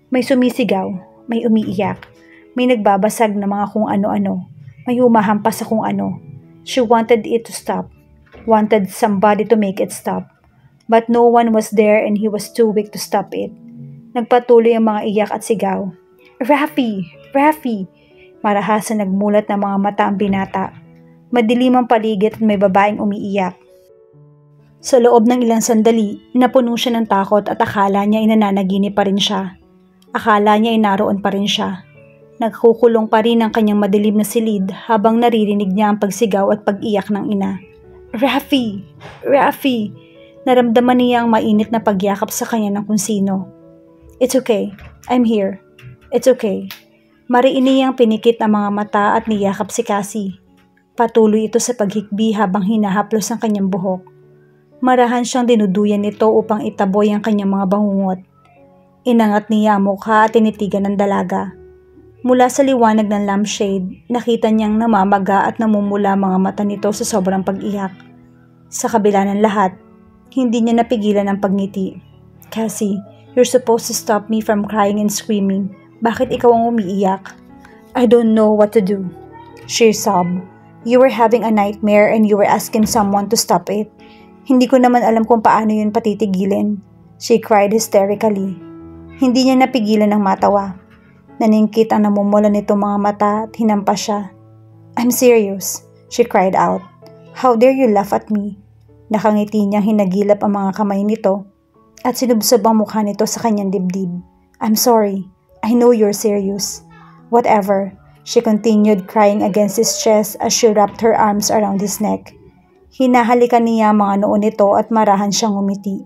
May sumisigaw, may umiiyak, may nagbabasag na mga kung ano-ano, may humahampas sa kung ano. She wanted it to stop, wanted somebody to make it stop. But no one was there and he was too weak to stop it. Nagpatuloy ang mga iyak at sigaw. Rafi! Rafi! Marahas na nagmulat ng mga mata ang binata. Madilim ang paligid at may babaeng umiiyak. Sa loob ng ilang sandali, napuno siya ng takot at akala niya ay nananaginip pa rin siya. Akala niya ay naroon pa rin siya. Nagkukulong pa rin ang kanyang madilim na silid habang naririnig niya ang pagsigaw at pag-iyak ng ina. Rafi! Rafi! Naramdaman niya ang mainit na pagyakap sa kanya ng kung sino. It's okay. I'm here. It's okay. Mariin niyang pinikit ang mga mata at niyakap si Cassie. Patuloy ito sa paghikbi habang hinahaplos ang kanyang buhok. Marahan siyang dinuduyan nito upang itaboy ang kanyang mga bangungot. Inangat niya ang mukha at tinitigan ng dalaga. Mula sa liwanag ng lampshade, nakita niyang namamaga at namumula mga mata nito sa sobrang pag-iyak. Sa kabila ng lahat, hindi niya napigilan ang pagngiti. Cassie, you're supposed to stop me from crying and screaming. Bakit ikaw ang umiiyak? I don't know what to do. She sobbed. You were having a nightmare and you were asking someone to stop it. Hindi ko naman alam kung paano yun patitigilin. She cried hysterically. Hindi niya napigilan ng matawa. Naningkit ang namumula nitong mga mata at hinampas siya. I'm serious, she cried out. How dare you laugh at me? Nakangiti niyang hinagilap ang mga kamay nito at sinubsob ang mukha nito sa kanyang dibdib. I'm sorry. I know you're serious. Whatever, she continued crying against his chest as she wrapped her arms around his neck. Hinahalikan niya ang mga noo nito at marahan siyang umiti.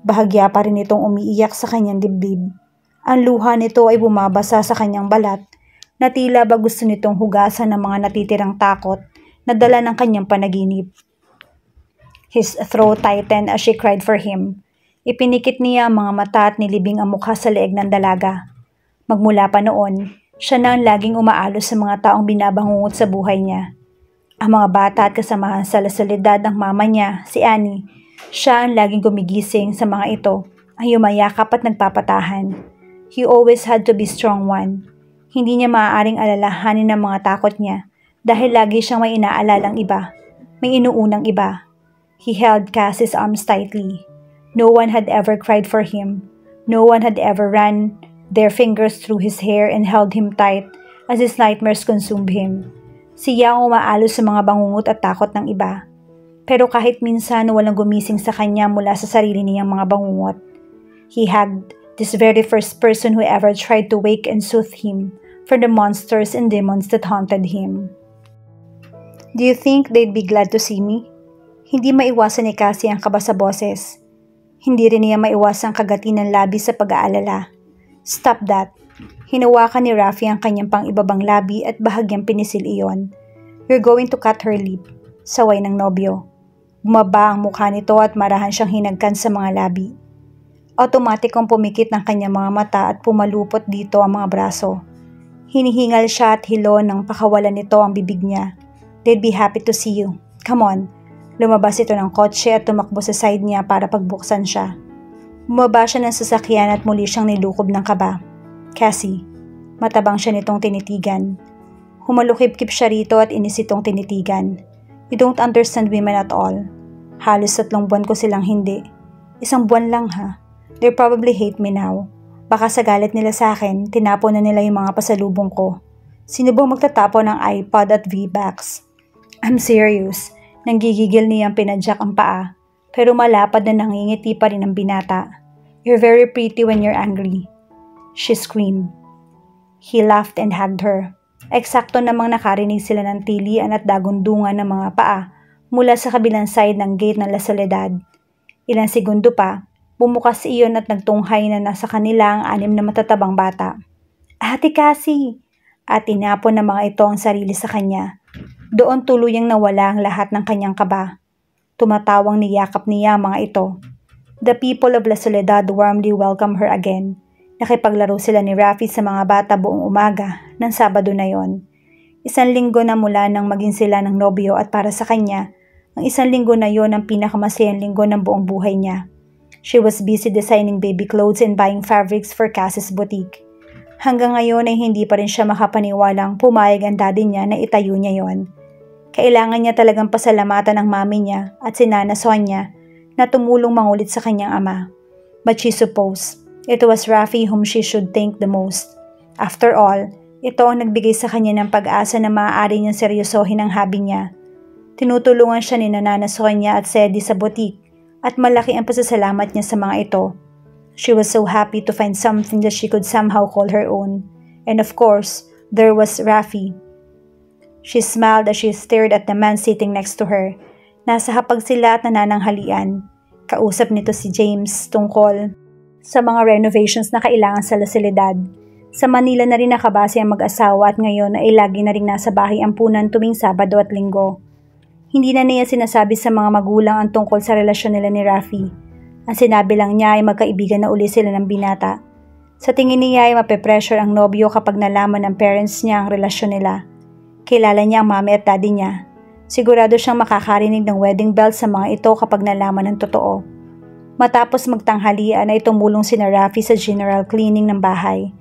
Bahagya pa rin itong umiiyak sa kanyang dibdib. Ang luha nito ay bumabasa sa kanyang balat na tila ba gusto nitong hugasan ng mga natitirang takot na dala ng kanyang panaginip. His throat tightened as she cried for him. Ipinikit niya ang mga mata at nilibing ang mukha sa leeg ng dalaga. Magmula pa noon, siya na ang laging umaalos sa mga taong binabangungot sa buhay niya. Ang mga bata at kasamahan sa lasalidad ng mama niya, si Annie, siya ang laging gumigising sa mga ito, ay yumayakap at nagpapatahan. He always had to be strong one. Hindi niya maaaring alalahanin ang mga takot niya dahil lagi siyang may inaalalang iba, may inuunang iba. He held Cassie's arms tightly. No one had ever cried for him. No one had ever ran their fingers through his hair and held him tight as his nightmares consumed him. Siya ang umaalos sa mga bangungot at takot ng iba. Pero kahit minsan walang gumising sa kanya mula sa sarili niyang mga bangungot, he hugged this very first person who ever tried to wake and soothe him from the monsters and demons that haunted him. Do you think they'd be glad to see me? Hindi maiwasan ni Cassie ang kaba sa boses. Hindi rin niya maiwasang kagati ng labi sa pag-aalala. Stop that. Hinawakan ni Rafi ang kanyang pang-ibabang labi at bahagyang pinisil iyon. You're going to cut her lip. Saway ng nobyo. Bumaba ang mukha nito at marahan siyang hinagkan sa mga labi. Automatikong pumikit ng kanyang mga mata at pumalupot dito ang mga braso. Hinihingal siya at hilo nang pakawalan nito ang bibig niya. They'd be happy to see you. Come on. Lumabas ito ng kotse at tumakbo sa side niya para pagbuksan siya. Bumaba siya ng sasakyan at muli siyang nilukob ng kaba. Cassie, matabang siya nitong tinitigan. Humalukip-kip siya rito at inis itong tinitigan. You don't understand women at all. Halos 3 buwan ko silang hindi. 1 buwan lang ha. They probably hate me now. Baka sa galit nila sa akin, tinapon na nila yung mga pasalubong ko. Sino bang magtatapon ng iPod at V-Bucks? I'm serious. Nanggigigil niyang pinadyak ang paa, pero malapad na nangingiti pa rin ang binata. You're very pretty when you're angry. She screamed. He laughed and hugged her. Eksakto namang nakarinig sila ng tilian at dagundungan ng mga paa mula sa kabilang side ng gate ng La Soledad. Ilang segundo pa, bumukas iyon at nagtunghay na nasa kanila ang 6 na matatabang bata. Ate Cassie! At tinapon ng mga ito ang sarili sa kanya. Doon tuluyang nawala ang lahat ng kanyang kaba. Tumatawang niyakap niya ang mga ito. The people of La Soledad warmly welcome her again. Nakipaglaro sila ni Rafi sa mga bata buong umaga ng Sabado na yon. 1 linggo na mula nang maging sila ng nobyo at para sa kanya, ang 1 linggo na yon ang pinakamasayang linggo ng buong buhay niya. She was busy designing baby clothes and buying fabrics for Cassie's boutique. Hanggang ngayon ay hindi pa rin siya makapaniwalang pumayag ang daddy niya na itayo niya yon. Kailangan niya talagang pasalamatan ang mami niya at si Nana Sonia na tumulong mangulit sa kanyang ama. But she supposed it was Rafi whom she should thank the most. After all, ito ang nagbigay sa kanya ng pag-asa na maaari niyang seryosohin ang hobby niya. Tinutulungan siya ni Nana Sonia at Sedi sa boutique at malaki ang pasasalamat niya sa mga ito. She was so happy to find something that she could somehow call her own. And of course, there was Rafi. She smiled as she stared at the man sitting next to her. Nasa hapag sila at nanananghalian. Kausap nito si James tungkol sa mga renovations na kailangan sa La Soledad. Sa Manila na rin nakabase ang mag-asawa at ngayon ay lagi na rin nasa bahay ampunan tuwing Sabado at Linggo. Hindi na niya sinasabi sa mga magulang ang tungkol sa relasyon nila ni Rafi. Ang sinabi lang niya ay magkaibigan na uli sila ng binata. Sa tingin niya ay mape-pressure ang nobyo kapag nalaman ng parents niya ang relasyon nila. Kilala niya ang mami at daddy niya. Sigurado siyang makakarinig ng wedding bells sa mga ito kapag nalaman ng totoo. Matapos magtanghalian ay tumulong sina Rafi sa general cleaning ng bahay.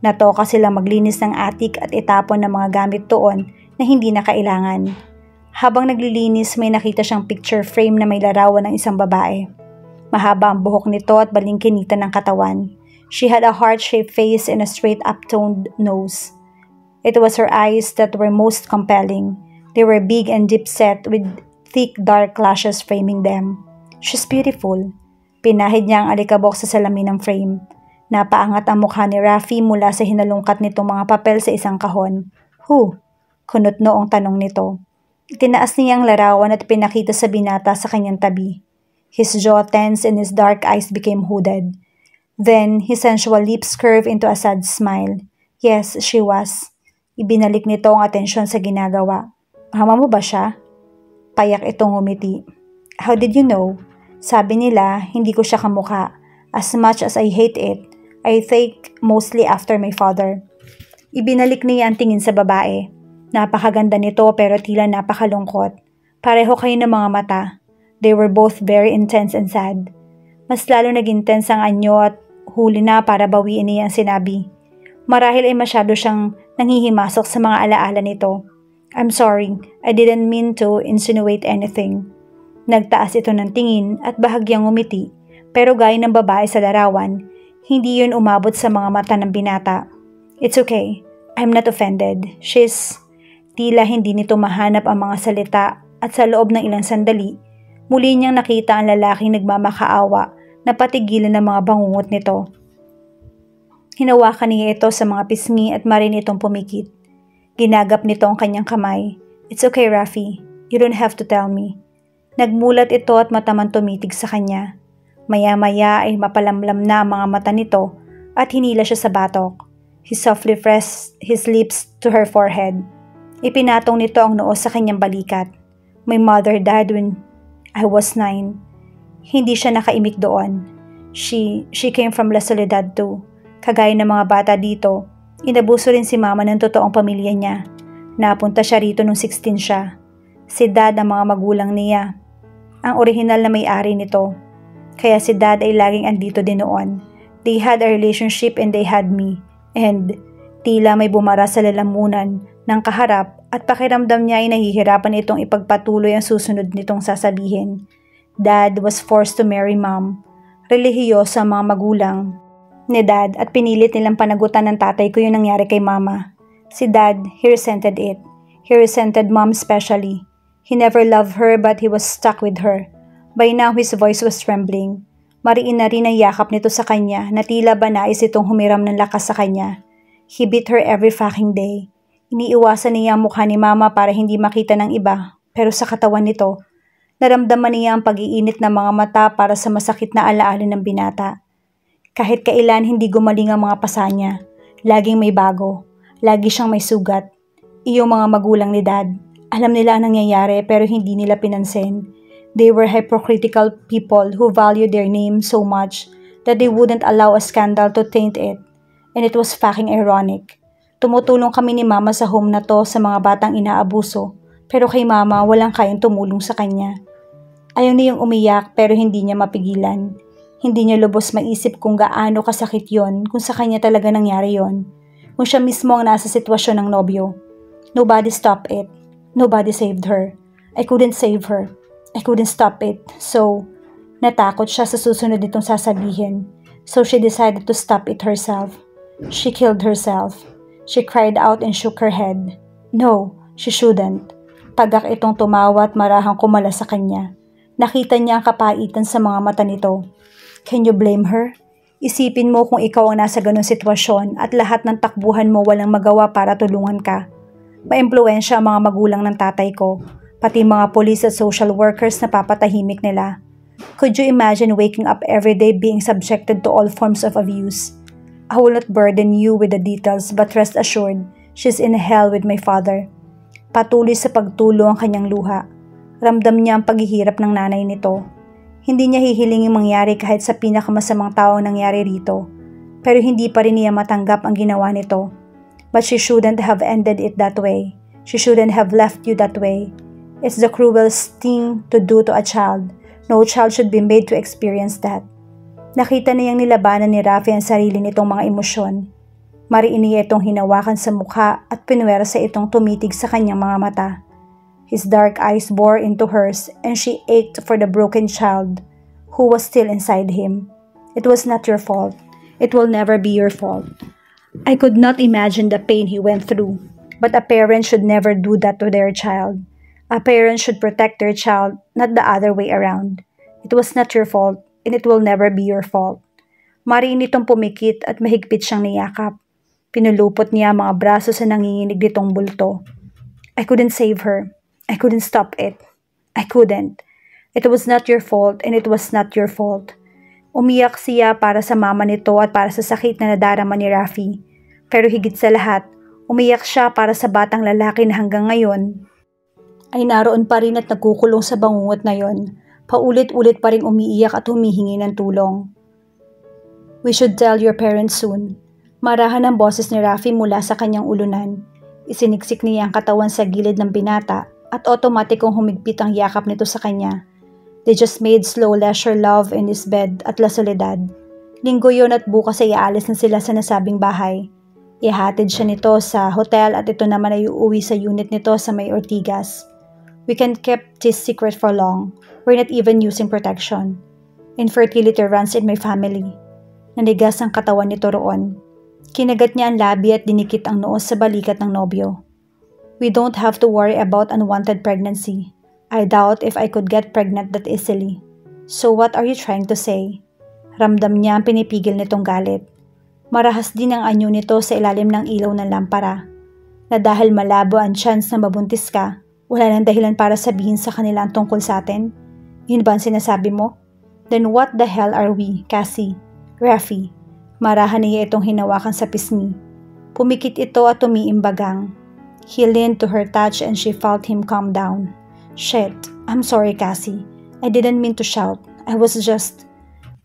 Natoka silang maglinis ng attic at itapon ng mga gamit doon na hindi na kailangan. Habang naglilinis may nakita siyang picture frame na may larawan ng isang babae. Mahaba ang buhok nito at balingkinita ng katawan. She had a heart-shaped face and a straight up-toned nose. It was her eyes that were most compelling. They were big and deep-set with thick dark lashes framing them. She's beautiful. Pinahid niya ang alikabok sa salamin ng frame. Napaangat ang mukha ni Rafi mula sa hinalungkat nitong mga papel sa isang kahon. Who? Kunot noong tanong nito. Itinaas niya ang larawan at pinakita sa binata sa kanyang tabi. His jaw tense and his dark eyes became hooded. Then, his sensual lips curved into a sad smile. Yes, she was. Ibinalik nito ang atensyon sa ginagawa. Mama mo ba siya? Payak itong ngumiti. How did you know? Sabi nila, hindi ko siya kamukha. As much as I hate it, I think mostly after my father. Ibinalik niya ang tingin sa babae. Napakaganda nito pero tila napakalungkot. Pareho kayo ng mga mata. They were both very intense and sad. Mas lalo nag-intense ang anyo at huli na para bawiin niya ang sinabi. Marahil ay masyado siyang nanghihimasok sa mga alaala nito. I'm sorry, I didn't mean to insinuate anything. Nagtaas ito ng tingin at bahagyang ngumiti, pero gaya ng babae sa larawan, hindi yun umabot sa mga mata ng binata. It's okay, I'm not offended. Tila hindi nito mahanap ang mga salita at sa loob ng ilang sandali, muli niyang nakita ang lalaking nagmamakaawa na patigilan ng mga bangungot nito. Hinawakan niya ito sa mga pisngi at marin itong pumikit. Ginagap nito ang kanyang kamay. It's okay, Rafi. You don't have to tell me. Nagmulat ito at mataman tumitig sa kanya. Maya-maya ay mapalamlam na ang mga mata nito at hinila siya sa batok. He softly pressed his lips to her forehead. Ipinatong nito ang noo sa kanyang balikat. My mother died when I was 9. Hindi siya nakaimik doon. She came from La Soledad too. Kagaya ng mga bata dito, inabuso rin si mama ng totoong pamilya niya. Napunta siya rito nung 16 siya. Si dad ang mga magulang niya. Ang orihinal na may-ari nito. Kaya si dad ay laging andito din noon. They had a relationship and they had me. And tila may bumara sa lalamunan ng kaharap at pakiramdam niya ay nahihirapan itong ipagpatuloy ang susunod nitong sasabihin. Dad was forced to marry mom. Relihiyoso ang mga magulang ni dad at pinilit nilang panagutan ng tatay ko yung nangyari kay mama. Si dad, he resented it. He resented mom especially. He never loved her but he was stuck with her. By now his voice was trembling. Mariin na rin ang yakap nito sa kanya na tila ba nais itong humiram ng lakas sa kanya. He beat her every fucking day. Iniiwasan niya ang mukha ni mama para hindi makita ng iba, pero sa katawan nito, naramdaman niya ang pag-iinit ng mga mata para sa masakit na alaala ng binata. Kahit kailan hindi gumaling ang mga pasa niya, laging may bago, lagi siyang may sugat. Iyong mga magulang ni dad, alam nila ang nangyayari pero hindi nila pinansin. They were hypocritical people who valued their name so much that they wouldn't allow a scandal to taint it. And it was fucking ironic. Tumutulong kami ni mama sa home na to sa mga batang inaabuso, pero kay mama walang kayang tumulong sa kanya. Ayaw niyang umiyak pero hindi niya mapigilan. Hindi niya lubos maisip kung gaano kasakit yon kung sa kanya talaga nangyari yon. Kung siya mismo ang nasa sitwasyon ng nobyo. Nobody stopped it. Nobody saved her. I couldn't save her. I couldn't stop it. So, natakot siya sa susunod nitong sasabihin. So she decided to stop it herself. She killed herself. She cried out and shook her head. No, she shouldn't. Tagak itong tumawa at marahang kumala sa kanya. Nakita niya ang kapaitan sa mga mata nito. Can you blame her? Isipin mo kung ikaw ang nasa ganong sitwasyon at lahat ng takbuhan mo walang magawa para tulungan ka. Maimpluwensya ang mga magulang ng tatay ko, pati mga police at social workers na papatahimik nila. Could you imagine waking up every day being subjected to all forms of abuse? I will not burden you with the details but rest assured, she's in hell with my father. Patuloy sa pagtulo ang kanyang luha. Ramdam niya ang paghihirap ng nanay nito. Hindi niya hihilingin mangyari kahit sa pinakamasamang tao nangyari rito. Pero hindi pa rin niya matanggap ang ginawa nito. But she shouldn't have ended it that way. She shouldn't have left you that way. It's the cruelest thing to do to a child. No child should be made to experience that. Nakita niyang nilabanan ni Rafi ang sarili nitong mga emosyon. Mariin niya itong hinawakan sa mukha at pinwersa itong tumitig sa kanyang mga mata. His dark eyes bore into hers and she ached for the broken child who was still inside him. It was not your fault. It will never be your fault. I could not imagine the pain he went through, but a parent should never do that to their child. A parent should protect their child, not the other way around. It was not your fault, and it will never be your fault. Mariin itong pumikit at mahigpit siyang niyakap. Pinulupot niya ang mga braso sa nanginginig nitong bulto. I couldn't save her. I couldn't stop it. I couldn't. It was not your fault, and it was not your fault. Umiyak siya para sa mama nito at para sa sakit na nadarama ni Rafi. Pero higit sa lahat, umiyak siya para sa batang lalaki na hanggang ngayon ay naroon pa rin at nagkukulong sa bangungot na yon. Paulit-ulit pa rin umiiyak at humihingi ng tulong. We should tell your parents soon. Marahan ang boses ni Rafi mula sa kanyang ulunan. Isiniksik niya ang katawan sa gilid ng binata at otomatikong humigpit ang yakap nito sa kanya. They just made slow leisure love in his bed at La Soledad. Linggo yon at bukas ay aalis na sila sa nasabing bahay. Ihatid siya nito sa hotel at ito naman ay uuwi sa unit nito sa may Ortigas. We can't keep this secret for long. We're not even using protection. Infertility runs in my family. Nanigas ang katawan nito roon. Kinagat niya ang labi at dinikit ang noo sa balikat ng nobyo. We don't have to worry about unwanted pregnancy. I doubt if I could get pregnant that easily. So what are you trying to say? Ramdam niya ang pinipigil nitong galit. Marahas din ang anyo nito sa ilalim ng ilaw ng lampara. Na dahil malabo ang chance na mabuntis ka, wala nang dahilan para sabihin sa kanila ang tungkol sa atin. Yun ba ang sinasabi mo? Then what the hell are we, Cassie? Rafi. Marahan niya itong hinawakan sa pisngi. Pumikit ito at umiimbagang. He leaned to her touch and she felt him calm down. Shit, I'm sorry, Cassie. I didn't mean to shout. I was just...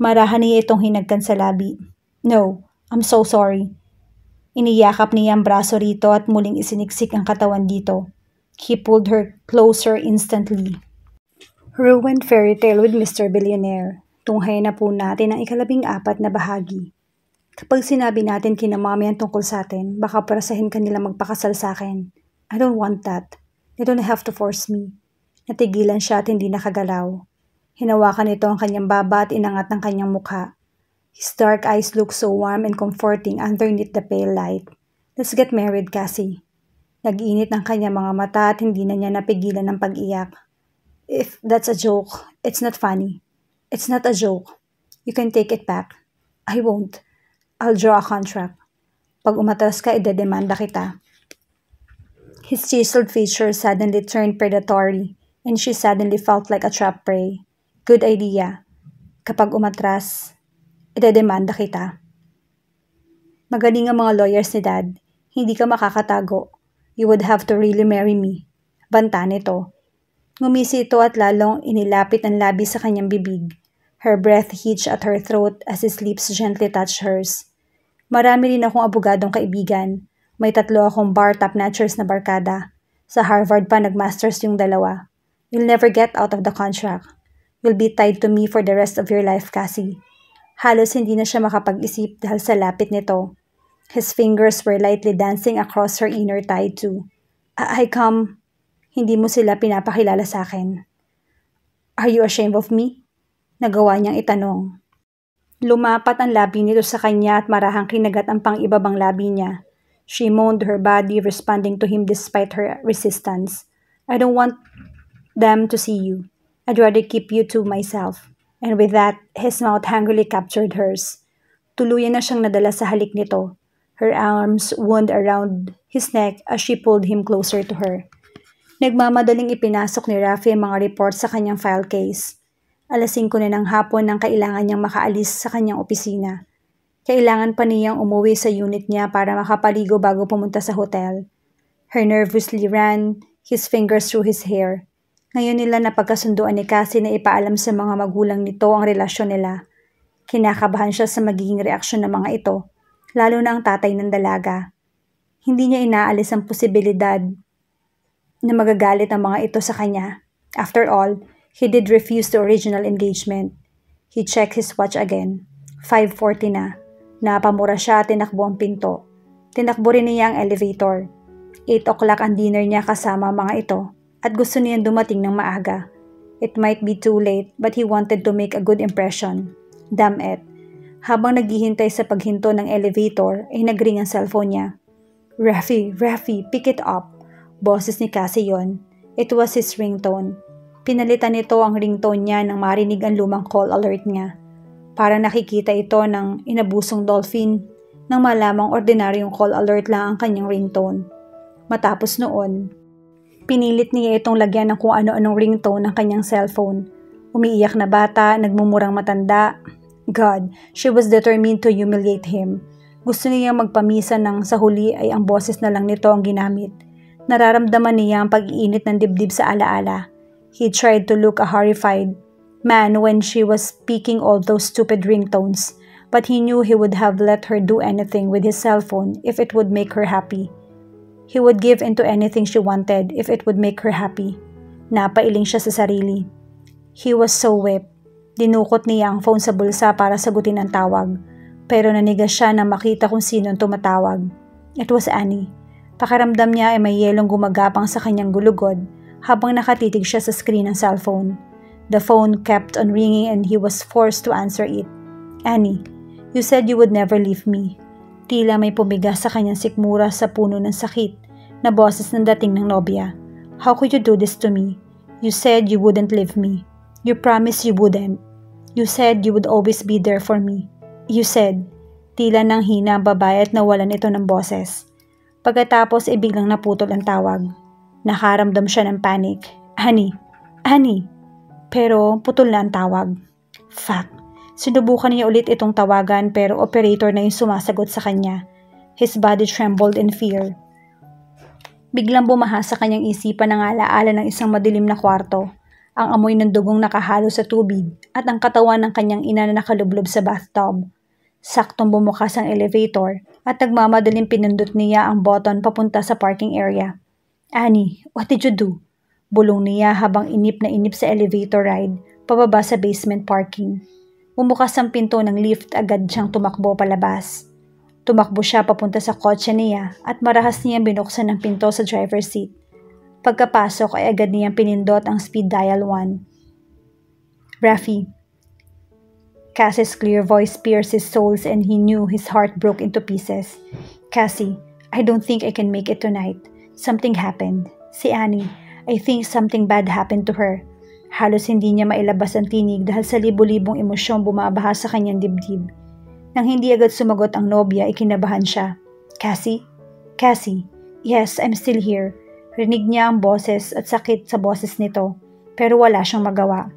Marahan niya itong hinagkan sa labi. No, I'm so sorry. Iniyakap niya ang braso rito at muling isiniksik ang katawan dito. He pulled her closer instantly. Ruined Fairy Tale with Mr. Billionaire. Tunghayan na po natin ang 14 na bahagi. Kapag sinabi natin kina mami ang tungkol sa atin, baka parasahin kanila magpakasal sa akin. I don't want that. You don't have to force me. Natigilan siya at hindi nakagalaw. Hinawakan nito ang kanyang baba at inangat ng kanyang mukha. His dark eyes looked so warm and comforting underneath the pale light. Let's get married, Cassie. Nag-init ng kanyang mga mata at hindi na niya napigilan ng pag-iyak. If that's a joke, it's not funny. It's not a joke. You can take it back. I won't. I'll draw a contract. Pag umatras ka, idedemanda kita. His chiseled features suddenly turned predatory, and she suddenly felt like a trap prey. Good idea. Kapag umatras, idedemanda kita. Magaling ang mga lawyers ni Dad. Hindi ka makakatago. You would have to really marry me. Banta nito. Ngumisi ito at lalong inilapit ang labi sa kanyang bibig. Her breath hitched at her throat as his lips gently touched hers. Marami rin akong abogadong kaibigan. May 3 akong bar top notchers na barkada. Sa Harvard pa nagmasters yung 2. You'll never get out of the contract. You'll be tied to me for the rest of your life, Cassie. Halos hindi na siya makapag-isip dahil sa lapit nito. His fingers were lightly dancing across her inner thigh too. I come... Hindi mo sila pinapakilala sa akin. Are you ashamed of me? Nagawa niyang itanong. Lumapat ang labi nito sa kanya at marahang kinagat ang pang-ibabang labi niya. She moaned her body, responding to him despite her resistance. I don't want them to see you. I'd rather keep you to myself. And with that, his mouth hungrily captured hers. Tuluyan na siyang nadala sa halik nito. Her arms wound around his neck as she pulled him closer to her. Nagmamadaling ipinasok ni Rafi ang mga report sa kanyang file case. 5:00 na ng hapon nang kailangan niyang makaalis sa kanyang opisina. Kailangan pa niyang umuwi sa unit niya para makapaligo bago pumunta sa hotel. Her nervously ran his fingers through his hair. Ngayon nila napagkasunduan ni Cassie na ipaalam sa mga magulang nito ang relasyon nila. Kinakabahan siya sa magiging reaksyon ng mga ito, lalo na ang tatay ng dalaga. Hindi niya inaalis ang posibilidad na magagalit ang mga ito sa kanya. After all, he did refuse the original engagement. He checked his watch again. 5:40 na. Napamura siya at tinakbo ang pinto. Tinakbo rin niya ang elevator. 8:00 ang dinner niya kasama mga ito at gusto niyang dumating ng maaga. It might be too late but he wanted to make a good impression. Damn it. Habang naghihintay sa paghinto ng elevator ay nagring ang cellphone niya. Rafi, pick it up. Boses ni Cassie yon. It was his ringtone. Pinalitan nito ang ringtone niya nang marinig ang lumang call alert niya. Parang nakikita ito ng inabusong dolphin nang malamang ordinaryong call alert lang ang kanyang ringtone. Matapos noon, pinilit niya itong lagyan ng kung ano-anong ringtone ng kanyang cellphone. Umiiyak na bata, nagmumurang matanda. God, she was determined to humiliate him. Gusto niya magpamisa nang sa huli ay ang boses na lang nito ang ginamit. Nararamdaman niya ang pag-iinit ng dibdib sa alaala. He tried to look a horrified man when she was speaking all those stupid ringtones, but he knew he would have let her do anything with his cellphone if it would make her happy. He would give into anything she wanted if it would make her happy. Napailing siya sa sarili. He was so whipped. Dinukot niya ang phone sa bulsa para sagutin ang tawag, pero nanigas siya nang makita kung sino ang tumatawag. It was Annie. Pakiramdam niya ay may yelong gumagapang sa kanyang gulugod habang nakatitig siya sa screen ng cellphone. The phone kept on ringing and he was forced to answer it. Annie, you said you would never leave me. Tila may pumigas sa kanyang sikmura sa puno ng sakit na boses ng dating ng nobya. How could you do this to me? You said you wouldn't leave me. You promised you wouldn't. You said you would always be there for me. You said, tila nang hina ang babae at nawalan ito ng boses. Pagkatapos ay biglang naputol ang tawag. Nakaramdam siya ng panic. Annie! Pero putol na ang tawag. Fuck. Sinubukan niya ulit itong tawagan pero operator na yung sumasagot sa kanya. His body trembled in fear. Biglang bumaha sa kanyang isipan ang alaala ng isang madilim na kwarto, ang amoy ng dugong nakahalo sa tubig at ang katawan ng kanyang ina na nakalublob sa bathtub. Saktong bumukas ang elevator at nagmamadaling pinindot niya ang button papunta sa parking area. Annie, what did you do? Bulong niya habang inip na inip sa elevator ride pababa sa basement parking. Bumukas ang pinto ng lift, agad siyang tumakbo palabas. Tumakbo siya papunta sa kotse niya at marahas niyang binuksan ang pinto sa driver's seat. Pagkapasok ay agad niyang pinindot ang speed dial 1. Rafi. Cassie's clear voice pierced his soul and he knew his heart broke into pieces. Cassie, I don't think I can make it tonight. Something happened. Si Annie, I think something bad happened to her. Halos hindi niya mailabas ang tinig dahil sa libo-libong emosyong bumabaha sa kanyang dibdib. Nang hindi agad sumagot ang nobya, ikinabahan siya. Cassie? Cassie? Yes, I'm still here. Rinig niya ang boses at sakit sa boses nito, pero wala siyang magawa.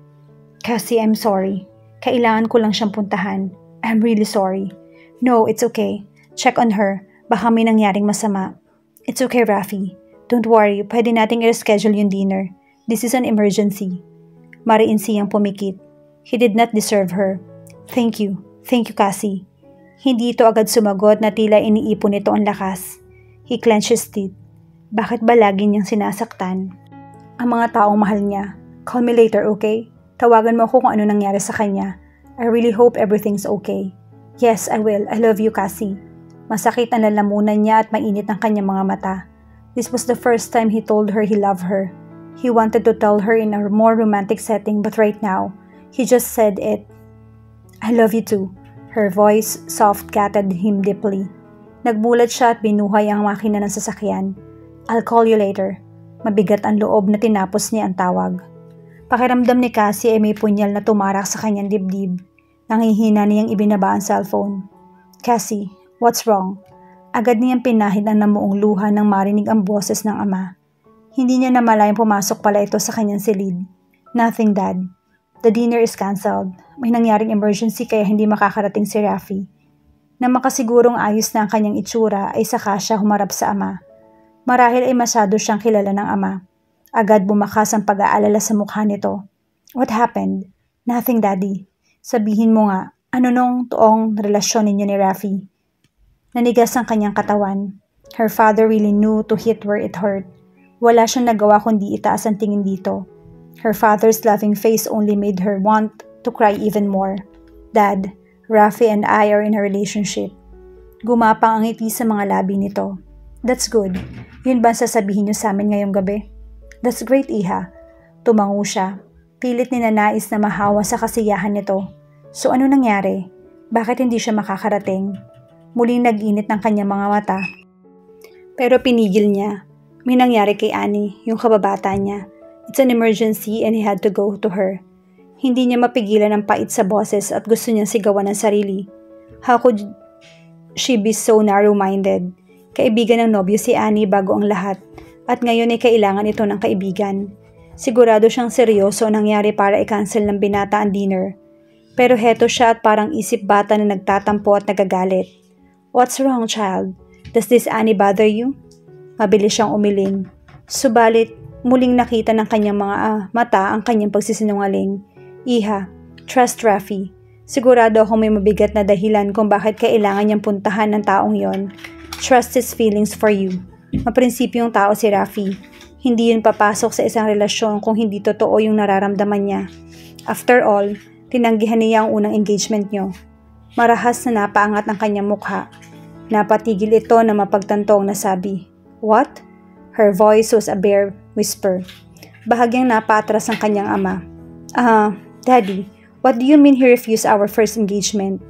Cassie, I'm sorry. Kailangan ko lang siyang puntahan. I'm really sorry. No, it's okay. Check on her. Baka may nangyaring masama. It's okay, Rafi. Don't worry, pwede nating i-reschedule yung dinner. This is an emergency. Mariin siyang pumikit. He did not deserve her. Thank you. Thank you, Cassie. Hindi ito agad sumagot na tila iniipon nito ang lakas. He clenched his teeth. Bakit ba lagi niyang sinasaktan ang mga taong mahal niya? Call me later, okay? Tawagan mo ako kung ano nangyari sa kanya. I really hope everything's okay. Yes, I will. I love you, Cassie. Masakit ang lalamunan niya at mainit ang kanyang mga mata. This was the first time he told her he loved her. He wanted to tell her in a more romantic setting, but right now, he just said it. I love you too. Her voice soft-catted him deeply. Nagbulat siya at binuhay ang makina ng sasakyan. I'll call you later. Mabigat ang loob na tinapos niya ang tawag. Pakiramdam ni Cassie ay may punyal na tumarak sa kanyang dibdib. Nanghihina niyang ibinaba ang cellphone. Cassie, what's wrong? Agad niyang pinahid ang namuong luha nang marinig ang boses ng ama. Hindi niya namalayang pumasok pala ito sa kanyang silid. Nothing, Dad. The dinner is cancelled. May nangyaring emergency kaya hindi makakarating si Rafi. Na makasigurong ayos na ang kanyang itsura ay saka siya humarap sa ama. Marahil ay masyado siyang kilala ng ama. Agad bumakas ang pag-aalala sa mukha nito. What happened? Nothing, Daddy. Sabihin mo nga, ano nung toong relasyon ninyo ni Rafi? Nanigas ang kanyang katawan. Her father really knew to hit where it hurt. Wala siyang nagawa kundi itaas ang tingin dito. Her father's loving face only made her want to cry even more. Dad, Rafi and I are in a relationship. Gumapang ang ngiti sa mga labi nito. That's good. Yun ba sasabihin niyo sa amin ngayong gabi? That's great, Iha. Tumango siya. Pilit ninanais na mahawa sa kasiyahan nito. So ano nangyari? Bakit hindi siya makakarating? Muling nag-init ng kanyang mga mata. Pero pinigil niya. May nangyari kay Annie, yung kababata niya. It's an emergency and he had to go to her. Hindi niya mapigilan ang pait sa boses at gusto niyang sigawan ng sarili. How could she be so narrow-minded? Kaibigan ng nobyo si Annie bago ang lahat at ngayon ay kailangan ito ng kaibigan. Sigurado siyang seryoso ang nangyari para i-cancel ng binata ang dinner. Pero heto siya at parang isip bata na nagtatampo at nagagalit. What's wrong, child? Does this Annie bother you? Mabilis siyang umiling. Subalit, muling nakita ng kanyang mga mata ang kanyang pagsisinungaling. Iha, trust Rafi. Sigurado ako may mabigat na dahilan kung bakit kailangan niyang puntahan ng taong yon. Trust his feelings for you. Maprinsipyong tao si Rafi. Hindi yun papasok sa isang relasyon kung hindi totoo yung nararamdaman niya. After all, tinanggihan niya ang unang engagement niyo. Marahas na napaangat ang kanyang mukha. Napatigil ito na mapagtantong nasabi. What? Her voice was a bare whisper. Bahagyang napatras ang kanyang ama. Daddy, what do you mean he refused our first engagement?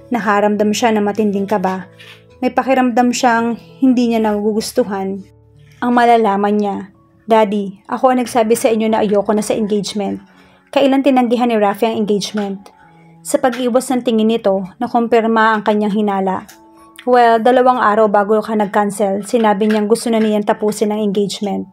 Nakaramdam siya na matinding kaba. May pakiramdam siyang hindi niya nagugustuhan. Ang malalaman niya, Daddy, ako ang nagsabi sa inyo na ayoko na sa engagement. Kailan tinanggihan ni Rafi ang engagement? Sa pag-iwas ng tingin nito, nakumpirma ang kanyang hinala. Well, 2 araw bago ka nag-cancel, sinabi niyang gusto na niyang tapusin ang engagement.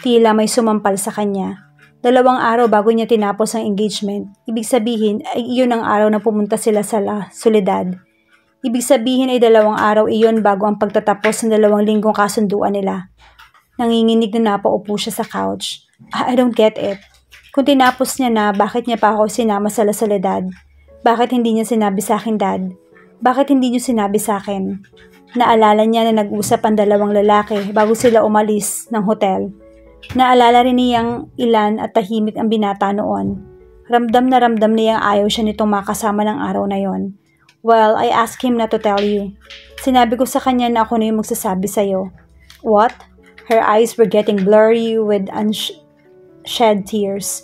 Tila may sumampal sa kanya. 2 araw bago niya tinapos ang engagement. Ibig sabihin ay iyon ang araw na pumunta sila sa La Soledad. Ibig sabihin ay 2 araw iyon bago ang pagtatapos ng 2 linggong kasunduan nila. Nanginginig na napaupo siya sa couch. I don't get it. Kung tinapos niya na, bakit niya pa ako sinama sa La Soledad? Bakit hindi niya sinabi sa akin, Dad? Bakit hindi niyo sinabi sa akin? Naalala niya na nag-usap ang 2 lalaki bago sila umalis ng hotel. Naalala rin niyang ilan at tahimik ang binata noon. Ramdam na ramdam niyang ayaw siya nitong makasama ng araw na yon. Well, I asked him not to tell you. Sinabi ko sa kanya na ako na yung magsasabi sa'yo. What? Her eyes were getting blurry with unshed tears.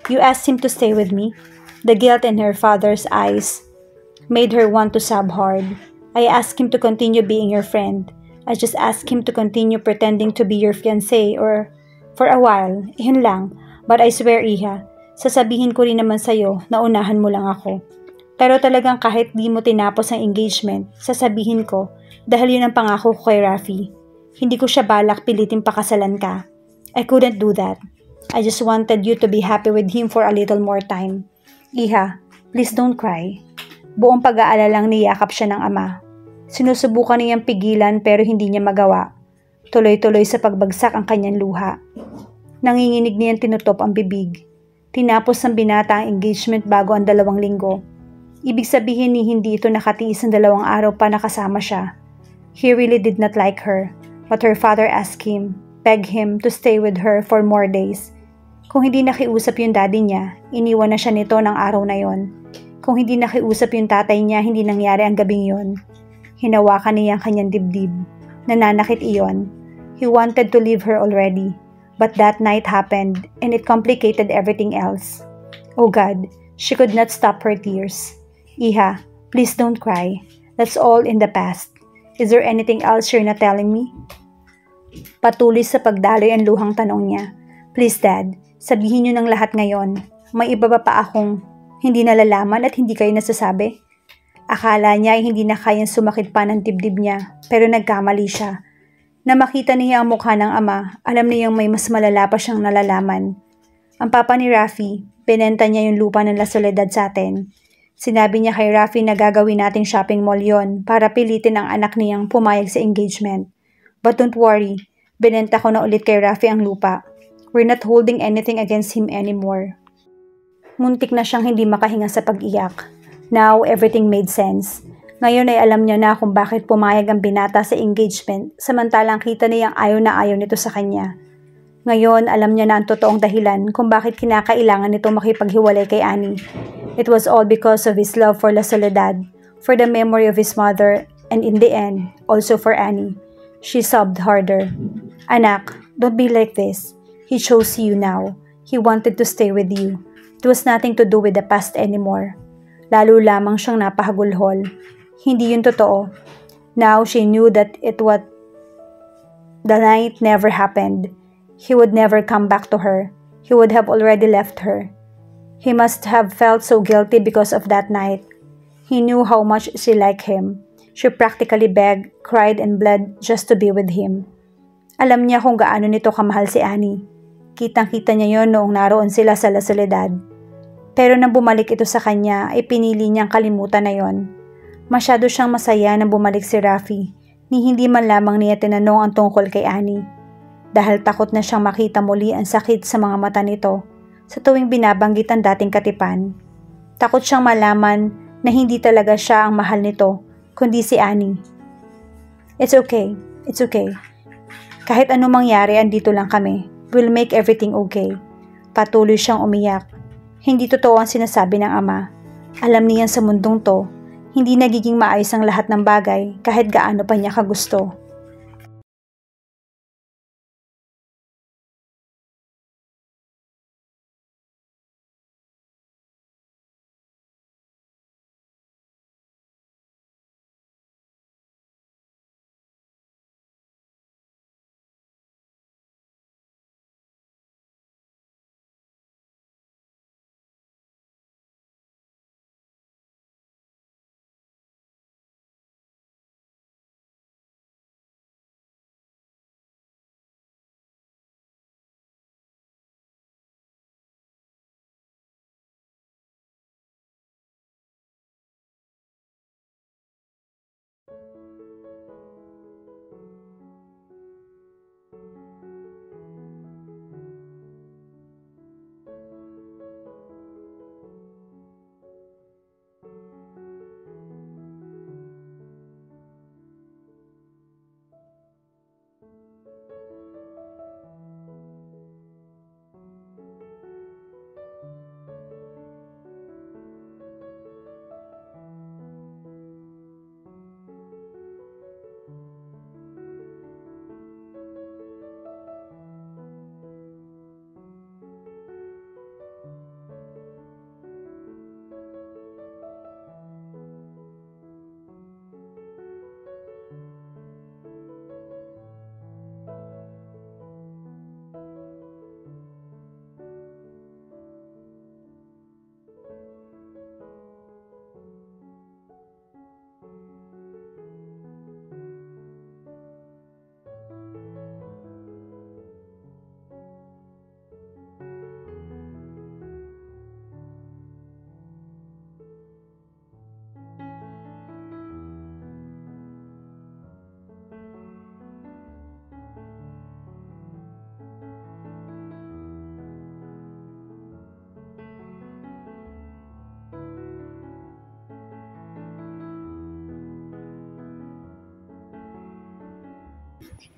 You asked him to stay with me? The guilt in her father's eyes made her want to sob hard. I asked him to continue being your friend. I just asked him to continue pretending to be your fiancé or for a while. Yun lang. But I swear, Iha, sasabihin ko rin naman sa'yo na unahan mo lang ako. Pero talagang kahit di mo tinapos ang engagement, sasabihin ko dahil yun ang pangako ko kay Rafi. Hindi ko siya balak pilitin pakasalan ka. I couldn't do that. I just wanted you to be happy with him for a little more time. Iha, please don't cry. Buong pag-aalalang niyakap siya ng ama. Sinusubukan niyang pigilan pero hindi niya magawa. Tuloy-tuloy sa pagbagsak ang kanyang luha. Nanginginig niyang tinutop ang bibig. Tinapos ng binata ang engagement bago ang 2 linggo. Ibig sabihin ni hindi ito nakatiis ng 2 araw pa nakasama siya. He really did not like her, but her father asked him, begged him to stay with her for more days. Kung hindi nakiusap yung daddy niya, iniwan na siya nito ng araw na yon. Kung hindi nakiusap yung tatay niya, hindi nangyari ang gabing yon. Hinawakan niya ang kanyang dibdib. Nananakit iyon. He wanted to leave her already. But that night happened, and it complicated everything else. Oh God, she could not stop her tears. Iha, please don't cry. That's all in the past. Is there anything else you're not telling me? Patuloy sa pagdaloy ang luhang tanong niya. Please, Dad, sabihin niyo ng lahat ngayon. May iba pa akong hindi nalalaman at hindi kayo nasasabi? Akala niya ay hindi na kayang sumakit pa ng dibdib niya, pero nagkamali siya. Na makita niya ang mukha ng ama, alam niyang may mas malala pa siyang nalalaman. Ang papa ni Rafi, binenta niya yung lupa ng La Soledad sa atin. Sinabi niya kay Rafi na gagawin nating shopping mall yon para pilitin ang anak niyang pumayag sa engagement. But don't worry, binenta ko na ulit kay Rafi ang lupa. We're not holding anything against him anymore. Muntik na siyang hindi makahinga sa pag-iyak. Now, everything made sense. Ngayon ay alam niya na kung bakit pumayag ang binata sa engagement samantalang kita niyang ayaw na ayaw nito sa kanya. Ngayon, alam niya na ang totoong dahilan kung bakit kinakailangan nito makipaghiwalay kay Annie. It was all because of his love for La Soledad, for the memory of his mother, and in the end, also for Annie. She sobbed harder. Anak, don't be like this. He chose you now. He wanted to stay with you. It was nothing to do with the past anymore. Lalo lamang siyang napahagulhol. Hindi yun totoo. Now she knew that the night never happened. He would never come back to her. He would have already left her. He must have felt so guilty because of that night. He knew how much she liked him. She practically begged, cried, and bled just to be with him. Alam niya kung gaano nito kamahal si Annie. Kitang-kita niya yon noong naroon sila sa La Soledad. Pero nang bumalik ito sa kanya, ay pinili niyang kalimutan na yon. Masyado siyang masaya nang bumalik si Rafi, ni hindi man lamang niya tinanong ang tungkol kay Annie. Dahil takot na siyang makita muli ang sakit sa mga mata nito sa tuwing binabanggit ang dating katipan. Takot siyang malaman na hindi talaga siya ang mahal nito, kundi si Annie. It's okay. Kahit anong mangyari, andito lang kami. We'll make everything okay. Patuloy siyang umiyak. Hindi totoo ang sinasabi ng ama. Alam niya sa mundong to, hindi nagiging maayos ang lahat ng bagay kahit gaano pa niya kagusto.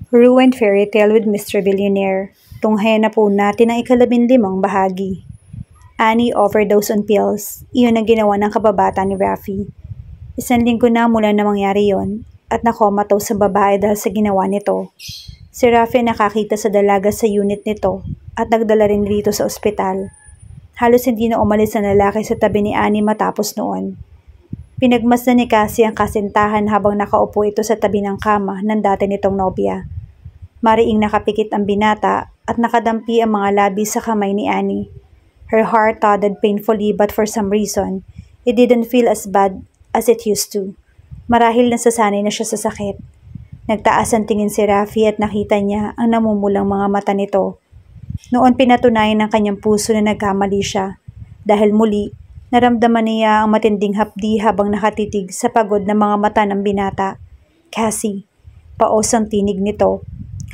Ruined Fairy Tale with Mr. Billionaire. Tunghayan na po natin ang 15 bahagi. Annie overdose on pills. Iyon ang ginawa ng kababata ni Rafi. Isang linggo na mula na mangyari yon at nakomatose sa babae dahil sa ginawa nito. Si Rafi nakakita sa dalaga sa unit nito at nagdala rin dito sa ospital. Halos hindi na umalis ang lalaki sa tabi ni Annie matapos noon. Pinagmasdan ni Cassie ang kasintahan habang nakaupo ito sa tabi ng kama ng dati nitong nobya. Mariing nakapikit ang binata at nakadampi ang mga labi sa kamay ni Annie. Her heart thudded painfully but for some reason, it didn't feel as bad as it used to. Marahil nasasanay na siya sa sakit. Nagtaas ang tingin si Rafi at nakita niya ang namumulang mga mata nito. Noon pinatunayan ng kanyang puso na nagkamali siya dahil muli naramdaman niya ang matinding hapdi habang nakatitig sa pagod na mga mata ng binata. Cassie, paos ang tinig nito.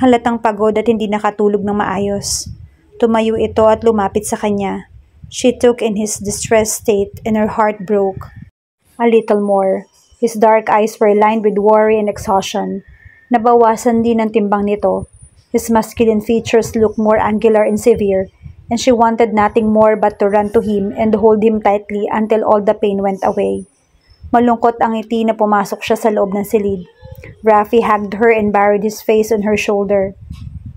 Halatang pagod at hindi nakatulog ng maayos. Tumayo ito at lumapit sa kanya. She took in his distressed state and her heart broke. A little more. His dark eyes were lined with worry and exhaustion. Nabawasan din ang timbang nito. His masculine features looked more angular and severe, and she wanted nothing more but to run to him and hold him tightly until all the pain went away. Malungkot ang ngiti na pumasok siya sa loob ng silid. Rafi hugged her and buried his face on her shoulder.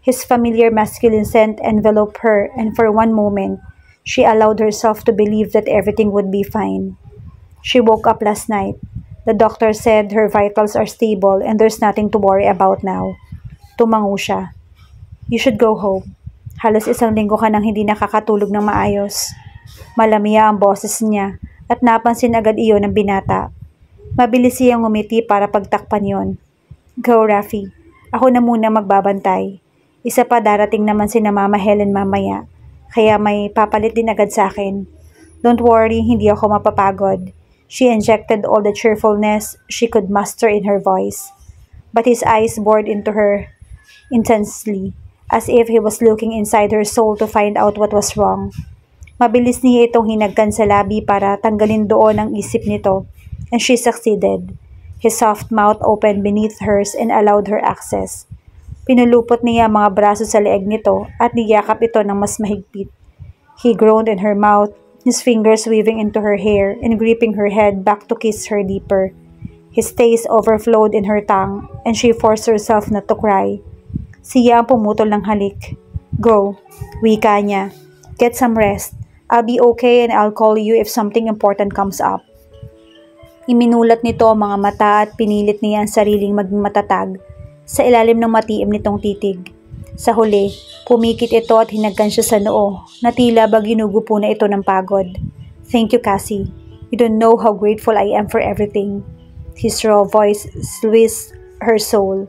His familiar masculine scent enveloped her, and for one moment, she allowed herself to believe that everything would be fine. She woke up last night. The doctor said her vitals are stable and there's nothing to worry about now. Tumango siya. You should go home. Halos isang linggo ka nang hindi nakakatulog ng maayos. Malamiya ang boses niya at napansin agad iyon ng binata. Mabilis siyang ngumiti para pagtakpan yon. Go, Rafi. Ako na muna magbabantay. Isa pa darating naman si na Mama Helen mamaya. Kaya may papalit din agad sa akin. Don't worry, hindi ako mapapagod. She injected all the cheerfulness she could muster in her voice. But his eyes bored into her intensely, as if he was looking inside her soul to find out what was wrong. Mabilis niya itong hinagkan sa labi para tanggalin doon ang isip nito, and she succeeded. His soft mouth opened beneath hers and allowed her access. Pinulupot niya ang mga braso sa leeg nito at niyakap ito ng mas mahigpit. He groaned in her mouth, his fingers weaving into her hair and gripping her head back to kiss her deeper. His taste overflowed in her tongue, and she forced herself not to cry. Siya ang pumutol ng halik. Go, wika niya. Get some rest. I'll be okay and I'll call you if something important comes up. Iminulat nito ang mga mata at pinilit niya ang sariling maging matatag sa ilalim ng matiim nitong titig. Sa huli, pumikit ito at hinagkan siya sa noo na tila ba ginugupo na ito ng pagod. Thank you, Cassie. You don't know how grateful I am for everything. His raw voice squeezed her soul.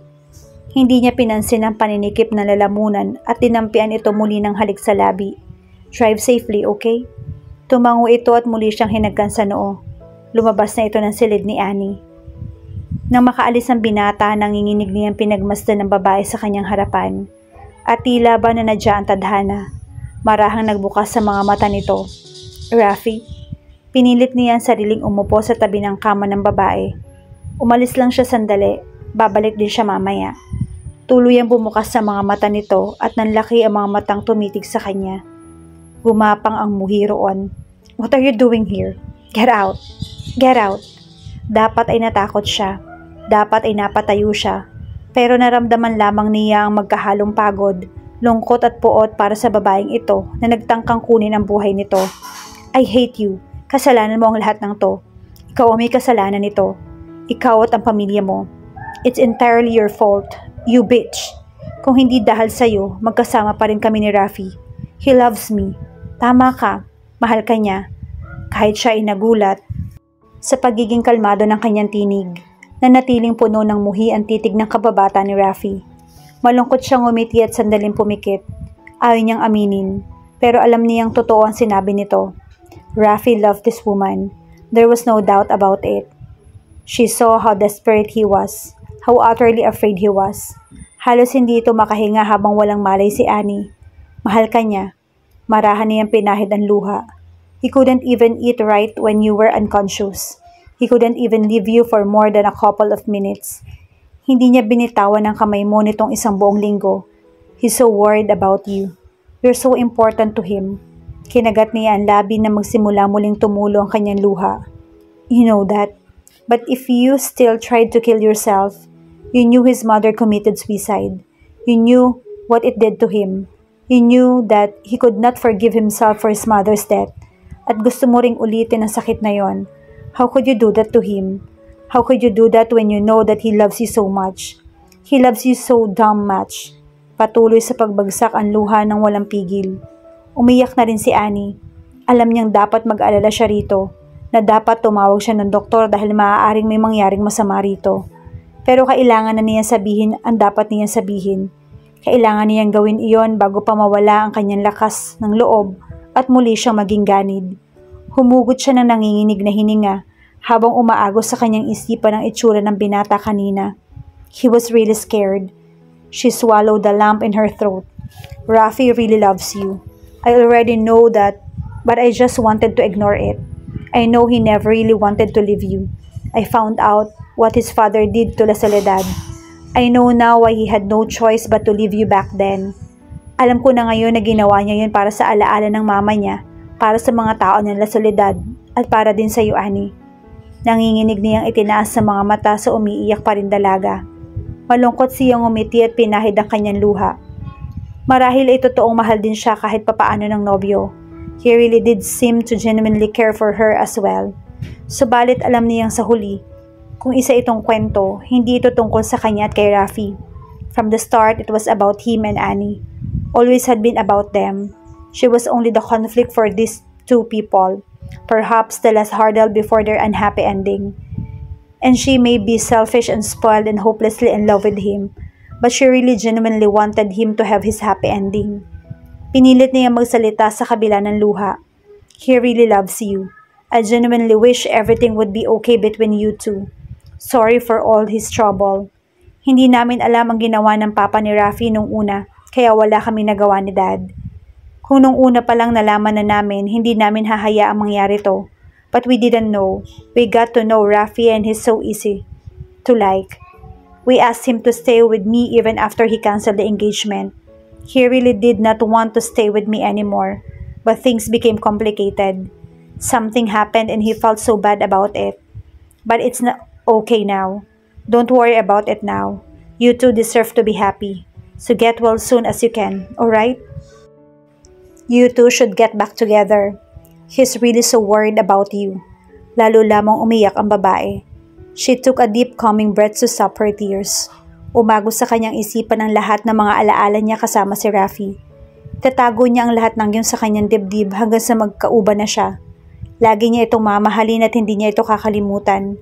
Hindi niya pinansin ang paninikip na lalamunan at dinampian ito muli ng halik sa labi. Drive safely, okay? Tumango ito at muli siyang hinagkan sa noo. Lumabas na ito ng silid ni Annie. Nang makaalis ang binata, nanginginig niyang pinagmasdan ng babae sa kanyang harapan. At tila ba na nadya ang tadhana. Marahang nagbukas sa mga mata nito. Rafi, pinilit niya ang sariling umupo sa tabi ng kama ng babae. Umalis lang siya sandali, babalik din siya mamaya. Tuluyang bumukas sa mga mata nito at nanlaki ang mga matang tumitig sa kanya. Gumapang ang muhi roon. What are you doing here? Get out! Get out! Dapat ay natakot siya. Dapat ay napatayo siya. Pero naramdaman lamang niya ang magkahalong pagod, lungkot at puot para sa babaeng ito na nagtangkang kunin ang buhay nito. I hate you. Kasalanan mo ang lahat ng to. Ikaw ang may kasalanan nito. Ikaw at ang pamilya mo. It's entirely your fault. You bitch. Kung hindi dahil sa'yo, magkasama pa rin kami ni Rafi. He loves me. Tama ka. Mahal ka niya. Kahit siya ay nagulat sa pagiging kalmado ng kanyang tinig, na natiling puno ng muhi ang titig ng kababata ni Rafi. Malungkot siyang umiti at sandaling pumikit. Ayaw niyang aminin, pero alam niyang totoo ang sinabi nito. Rafi loved this woman. There was no doubt about it. She saw how desperate he was, how utterly afraid he was. Halos hindi ito makahinga habang walang malay si Annie. Mahal ka niya. Marahan niyang pinahid ang luha. He couldn't even eat right when you were unconscious. He couldn't even leave you for more than a couple of minutes. Hindi niya binitawan ang kamay mo nitong isang buong linggo. He's so worried about you. You're so important to him. Kinagat niya ang labi na magsimula muling tumulo ang kanyang luha. You know that. But if you still tried to kill yourself, you knew his mother committed suicide. You knew what it did to him. You knew that he could not forgive himself for his mother's death. At gusto mo ring ulitin ang sakit na yon. How could you do that to him? How could you do that when you know that he loves you so much? He loves you so damn much. Patuloy sa pagbagsak ang luha ng walang pigil. Umiyak na rin si Annie. Alam niyang dapat mag-alala siya rito, na dapat tumawag siya ng doktor dahil maaaring may mangyaring masama rito. Pero kailangan na niya sabihin ang dapat niya sabihin. Kailangan niyang gawin iyon bago pa mawala ang kanyang lakas ng loob at muli siyang maging ganid. Humugot siya ng nanginginig na hininga habang umaagos sa kanyang isipan ang itsura ng binata kanina. He was really scared. She swallowed the lump in her throat. Rafi really loves you. I already know that, but I just wanted to ignore it. I know he never really wanted to leave you. I found out what his father did to La Soledad. I know now why he had no choice but to leave you back then. Alam ko na ngayon na ginawa niya yun para sa alaala ng mama niya, para sa mga tao ng La Soledad, at para din sa iyo, Annie. Nanginginig niyang itinaas sa mga mata sa umiiyak pa rin dalaga. Malungkot siyang umiti at pinahid ang kanyang luha. Marahil ay totoong mahal din siya kahit papaano ng nobyo. He really did seem to genuinely care for her as well. Subalit alam niyang sa huli, kung isa itong kwento, hindi ito tungkol sa kanya at kay Rafi. From the start, it was about him and Annie. Always had been about them. She was only the conflict for these two people, perhaps the last hurdle before their unhappy ending. And she may be selfish and spoiled and hopelessly in love with him, but she really genuinely wanted him to have his happy ending. Pinilit niya magsalita sa kabila ng luha. He really loves you. I genuinely wish everything would be okay between you two. Sorry for all his trouble. Hindi namin alam ang ginawa ng papa ni Rafi nung una, kaya wala kami nagawa ni Dad. Kung nung una pa lang nalaman na namin, hindi namin hahayaang mangyari to. But we didn't know. We got to know Rafi and he's so easy to like. We asked him to stay with me even after he canceled the engagement. He really did not want to stay with me anymore, but things became complicated. Something happened and he felt so bad about it. But it's not okay now. Don't worry about it now. You two deserve to be happy. So get well soon as you can, alright? You two should get back together. He's really so worried about you. Lalo lamang umiyak ang babae. She took a deep calming breath to stop her tears. Umagos sa kanyang isipan ang lahat ng mga alaala niya kasama si Rafi. Tatago niya ang lahat ng yun sa kanyang dibdib hanggang sa magkauban na siya. Lagi niya itong mamahalin at hindi niya ito kakalimutan.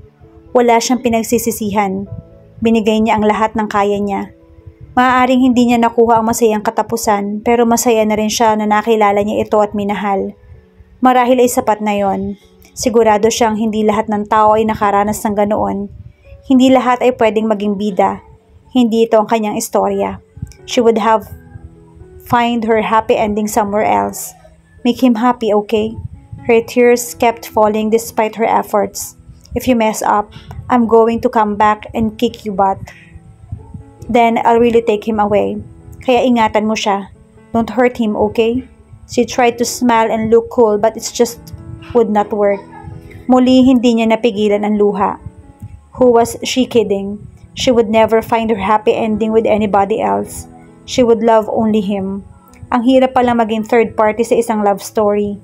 Wala siyang pinagsisisihan. Binigay niya ang lahat ng kaya niya. Maaaring hindi niya nakuha ang masayang katapusan, pero masaya na rin siya na nakilala niya ito at minahal. Marahil ay sapat na yon. Sigurado siyang hindi lahat ng tao ay nakaranas ng ganoon. Hindi lahat ay pwedeng maging bida. Hindi ito ang kanyang istorya. She would have find her happy ending somewhere else. Make him happy, okay? Her tears kept falling despite her efforts. If you mess up, I'm going to come back and kick you butt. Then I'll really take him away. Kaya ingatan mo siya. Don't hurt him, okay? She tried to smile and look cool but it just would not work. Muli hindi niya napigilan ang luha. Who was she kidding? She would never find her happy ending with anybody else. She would love only him. Ang hirap pala maging third party sa isang love story.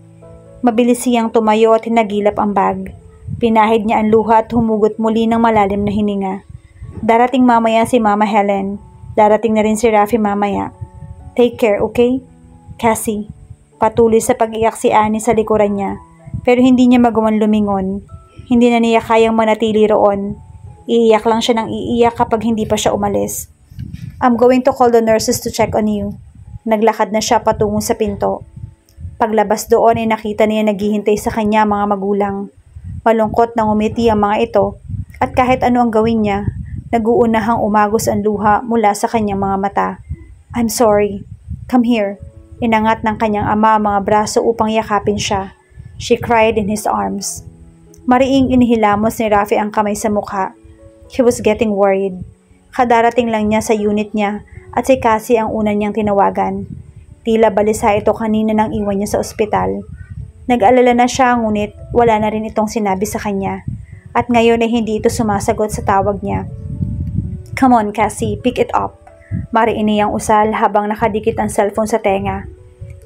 Mabilis siyang tumayo at hinagilap ang bag. Pinahid niya ang luha at humugot muli ng malalim na hininga. Darating mamaya si Mama Helen. Darating na rin si Rafi mamaya. Take care, okay? Cassie. Patuloy sa pag-iyak si Annie sa likuran niya. Pero hindi niya magawang lumingon. Hindi na niya kayang manatili roon. Iiyak lang siya ng iiyak kapag hindi pa siya umalis. I'm going to call the nurses to check on you. Naglakad na siya patungo sa pinto. Paglabas doon ay nakita niya naghihintay sa kanya mga magulang. Malungkot nang umiti ang mga ito at kahit ano ang gawin niya, nag-uunahang umagos ang luha mula sa kanyang mga mata. I'm sorry. Come here. Inangat ng kanyang ama ang mga braso upang yakapin siya. She cried in his arms. Mariing inihilamos ni Rafi ang kamay sa mukha. He was getting worried. Kadarating lang niya sa unit niya at si Cassie ang una niyang tinawagan. Tila balisa ito kanina nang iwan niya sa ospital. Nag-alala na siya ngunit wala na rin itong sinabi sa kanya. At ngayon ay hindi ito sumasagot sa tawag niya. Come on, Cassie, pick it up. Mariin niyang usal habang nakadikit ang cellphone sa tenga.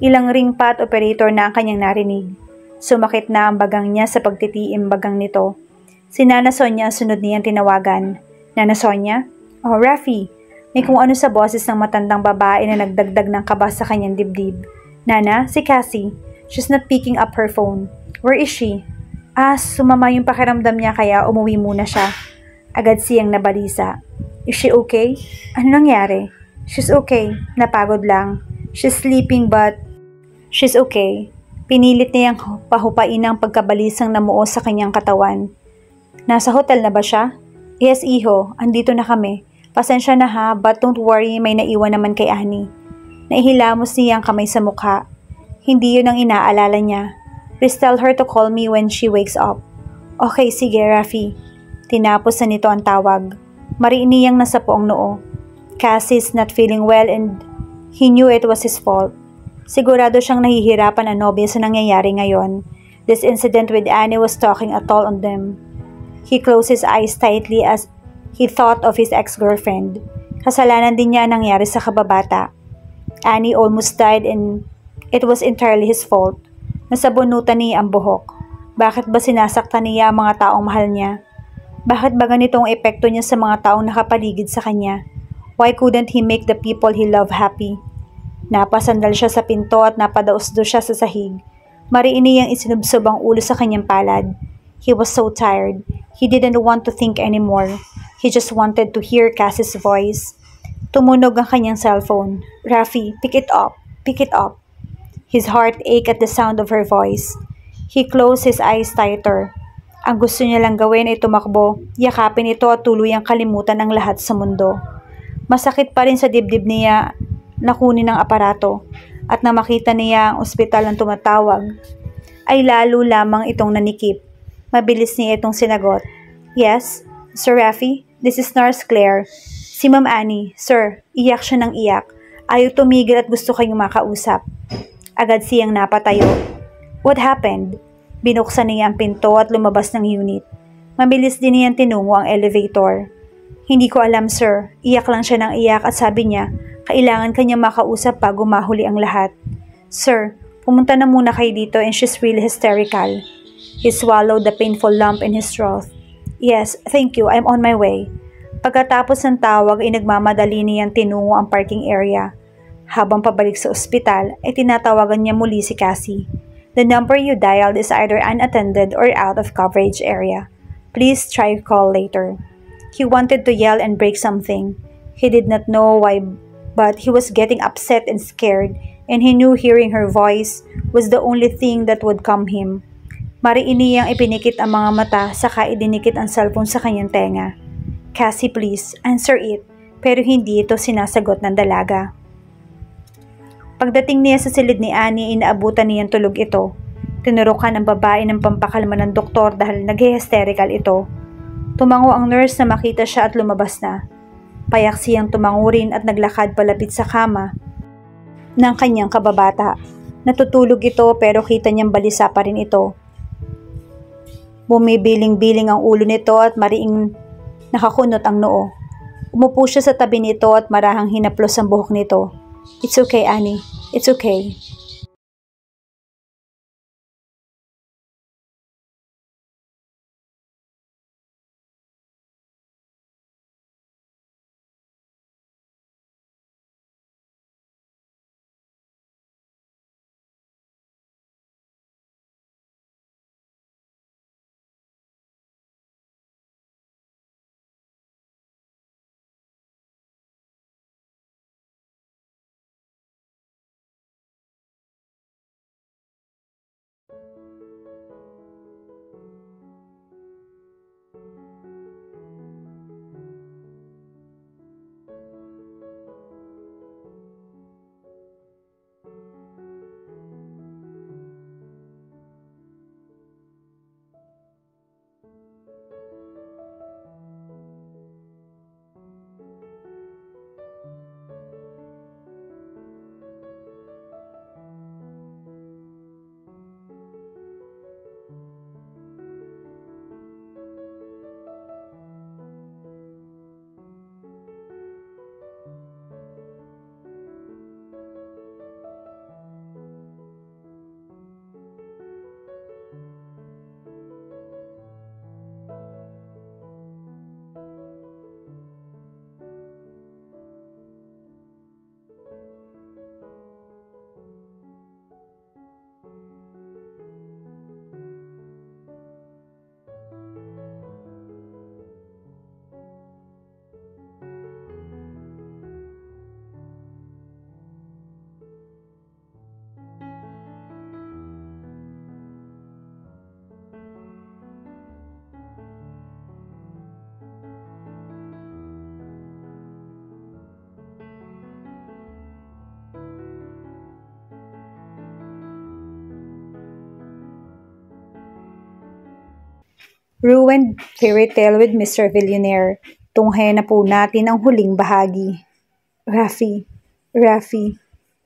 Ilang ring pa at operator na ang kanyang narinig. Sumakit na ang bagang niya sa pagtitiim bagang nito. Si Nana Sonia ang sunod niyang tinawagan. Nana Sonia? Oh, Rafi. May kung ano sa boses ng matandang babae na nagdagdag ng kaba sa kanyang dibdib. Nana, si Cassie. She's not picking up her phone. Where is she? Sumama yung pakiramdam niya kaya umuwi muna siya. Agad siyang nabalisa. Is she okay? Ano nangyari? She's okay. Napagod lang. She's sleeping but she's okay. Pinilit niyang pahupain ang pagkabalisang namuo sa kanyang katawan. Nasa hotel na ba siya? Yes, iho. Andito na kami. Pasensya na ha, but don't worry, may naiwan naman kay Annie. Naihilamos niya ang kamay sa mukha. Hindi yun ang inaalala niya. Please tell her to call me when she wakes up. Okay, sige, Rafi. Tinapos na nito ang tawag. Mariin niyang nasa poong noo. Cassie's not feeling well and he knew it was his fault. Sigurado siyang nahihirapan ang nobya sa nangyayari ngayon. This incident with Annie was taking a toll on them. He closed his eyes tightly as he thought of his ex-girlfriend. Kasalanan din niya ang nangyari sa kababata. Annie almost died and it was entirely his fault. Nasabunutan niya ang buhok. Bakit ba sinasaktan niya ang mga taong mahal niya? Bakit ba ganitong epekto niya sa mga taong nakapaligid sa kanya? Why couldn't he make the people he loved happy? Napasandal siya sa pinto at napadausdo siya sa sahig. Mariin niyang isinubsob ang ulo sa kanyang palad. He was so tired. He didn't want to think anymore. He just wanted to hear Cassie's voice. Tumunog ang kanyang cellphone. Rafi, pick it up. Pick it up. His heart ached at the sound of her voice. He closed his eyes tighter. Ang gusto niya lang gawin ay tumakbo, yakapin ito at tuluyang kalimutan ang lahat sa mundo. Masakit pa rin sa dibdib niya na kunin ang aparato at na makita niya ang ospital ang tumatawag, ay lalo lamang itong nanikip. Mabilis niya itong sinagot. Yes, Sir Rafi, this is Nurse Claire. Si Ma'am Annie, Sir, iyak siya ng iyak. Ayaw tumigil at gusto kayong makausap. Agad siyang napatayo. What happened? Binuksan niya ang pinto at lumabas ng unit. Mabilis din niyang tinungo ang elevator. Hindi ko alam, sir. Iyak lang siya ng iyak at sabi niya, kailangan kanya makausap bago mahuli ang lahat. Sir, pumunta na muna kayo dito and she's really hysterical. He swallowed the painful lump in his throat. Yes, thank you. I'm on my way. Pagkatapos ng tawag ay nagmamadali niyang tinungo ang parking area. Habang pabalik sa ospital ay tinatawagan niya muli si Cassie. The number you dialed is either unattended or out of coverage area. Please try call later. He wanted to yell and break something. He did not know why, but he was getting upset and scared, and he knew hearing her voice was the only thing that would calm him. Mariin niyang ipinikit ang mga mata saka idinikit ang cellphone sa kanyang tenga. Cassie, please, answer it. Pero hindi ito sinasagot ng dalaga. Pagdating niya sa silid ni Annie, inaabutan niyang tulog ito. Tinurukan ang babae ng pampakalma ng doktor dahil nag-hysterical ito. Tumango ang nurse na makita siya at lumabas na. Payak siyang tumango rin at naglakad palapit sa kama ng kanyang kababata. Natutulog ito pero kita niyang balisa pa rin ito. Bumibiling-biling ang ulo nito at mariing nakakunot ang noo. Umupo siya sa tabi nito at marahang hinaplos ang buhok nito. It's okay, Annie. It's okay. Ruined Fairy Tale with Mr. Billionaire. Tunghayan na po natin ang huling bahagi. Rafi.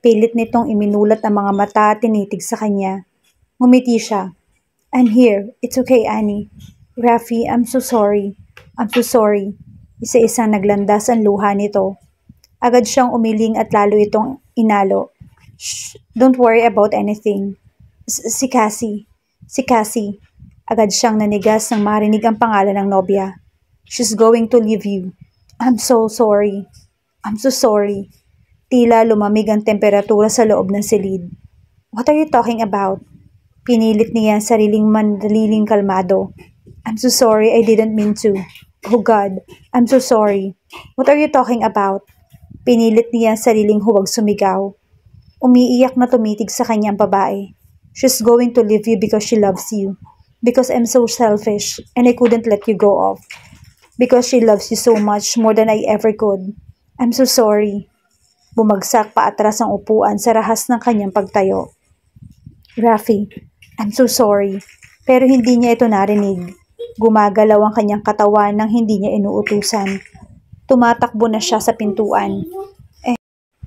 Pilit nitong iminulat ang mga mata at tinitig sa kanya. Ngumiti siya. I'm here. It's okay, Annie. Rafi, I'm so sorry. Isa-isang naglandas ang luha nito. Agad siyang umiling at lalo itong inalo. Shh, don't worry about anything. Si Cassie. Agad siyang nanigas nang marinig ang pangalan ng nobya. She's going to leave you. I'm so sorry. Tila lumamig ang temperatura sa loob ng silid. What are you talking about? Pinilit niya ang sariling mandaliling kalmado. I'm so sorry, I didn't mean to. Oh God, I'm so sorry. What are you talking about? Pinilit niya ang sariling huwag sumigaw. Umiiyak na tumitig sa kanyang babae. She's going to leave you because she loves you. Because I'm so selfish and I couldn't let you go off. Because she loves you so much more than I ever could. I'm so sorry. Bumagsak pa atras ang upuan sa rahas ng kanyang pagtayo. Rafi, I'm so sorry. Pero hindi niya ito narinig. Gumagalaw ang kanyang katawan nang hindi niya inuutusan. Tumatakbo na siya sa pintuan.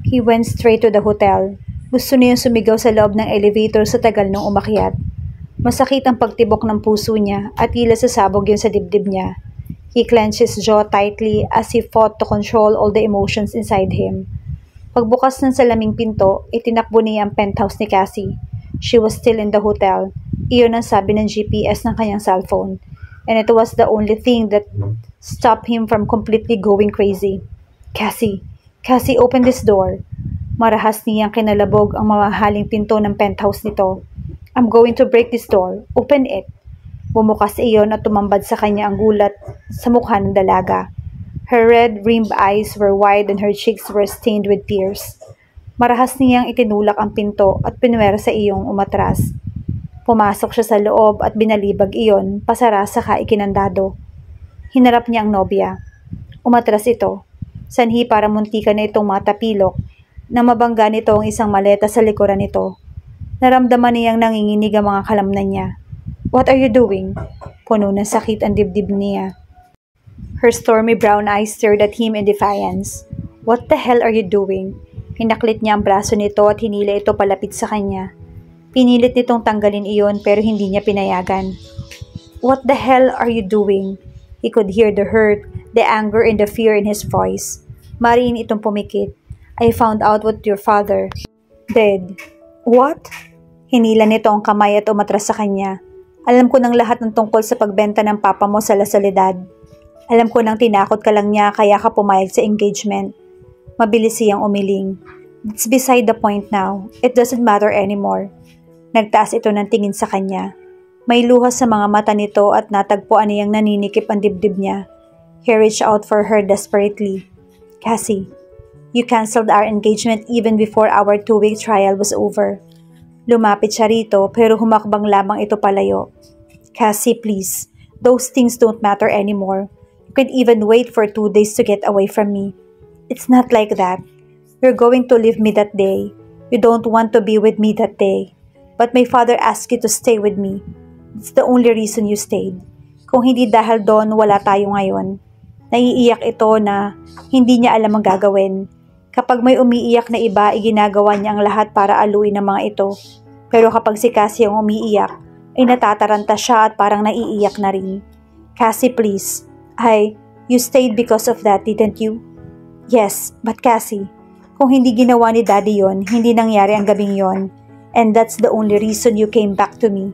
He went straight to the hotel. Gusto niyang sumigaw sa loob ng elevator sa tagal nung umakyat. Masakit ang pagtibok ng puso niya at tila sasabog yun sa dibdib niya. He clenched his jaw tightly as he fought to control all the emotions inside him. Pagbukas ng salaming pinto, itinakbo niya ang penthouse ni Cassie. She was still in the hotel. Iyon ang sabi ng GPS ng kanyang cellphone. And it was the only thing that stopped him from completely going crazy. Cassie, open this door. Marahas niyang kinalabog ang mamahaling pinto ng penthouse nito. I'm going to break this door. Open it. Bumukas iyon at tumambad sa kanya ang gulat sa mukha ng dalaga. Her red-rimmed eyes were wide and her cheeks were stained with tears. Marahas niyang itinulak ang pinto at pinwera sa iyong umatras. Pumasok siya sa loob at binalibag iyon, pasara saka ikinandado. Hinarap niya ang nobya. Umatras ito. Sanhi para muntikan na itong matapilok na mabangga nito ang isang maleta sa likuran nito. Naramdaman niyang nanginginig ang mga kalamnan niya. What are you doing? Puno ng sakit ang dibdib niya. Her stormy brown eyes stared at him in defiance. What the hell are you doing? Hinaklit niya ang braso nito at hinila ito palapit sa kanya. Pinilit nitong tanggalin iyon pero hindi niya pinayagan. What the hell are you doing? He could hear the hurt, the anger and the fear in his voice. Mariin itong pumikit. I found out what your father did. What? Hinila nito ang kamay at umatras sa kanya. Alam ko ng lahat ng tungkol sa pagbenta ng papa mo sa La Soledad. Alam ko nang tinakot ka lang niya kaya ka pumayag sa engagement. Mabilis siyang umiling. It's beside the point now. It doesn't matter anymore. Nagtaas ito ng tingin sa kanya. May luha sa mga mata nito at natagpuan niyang naninikip ang dibdib niya. He reached out for her desperately. Cassie, you canceled our engagement even before our 2-week trial was over. Lumapit siya rito pero humakbang lamang ito palayo. Cassie, please. Those things don't matter anymore. You could even wait for 2 days to get away from me. It's not like that. You're going to leave me that day. You don't want to be with me that day. But my father asked you to stay with me. It's the only reason you stayed. Kung hindi dahil doon, wala tayo ngayon. Naiiyak ito na hindi niya alam ang gagawin. Kapag may umiiyak na iba, iginagawa niya ang lahat para aluin ang mga ito. Pero kapag si Cassie ang umiiyak, ay natataranta siya at parang naiiyak na rin. Cassie, please. You stayed because of that, didn't you? Yes, but Cassie, kung hindi ginawa ni Daddy yon, hindi nangyari ang gabing yon. And that's the only reason you came back to me.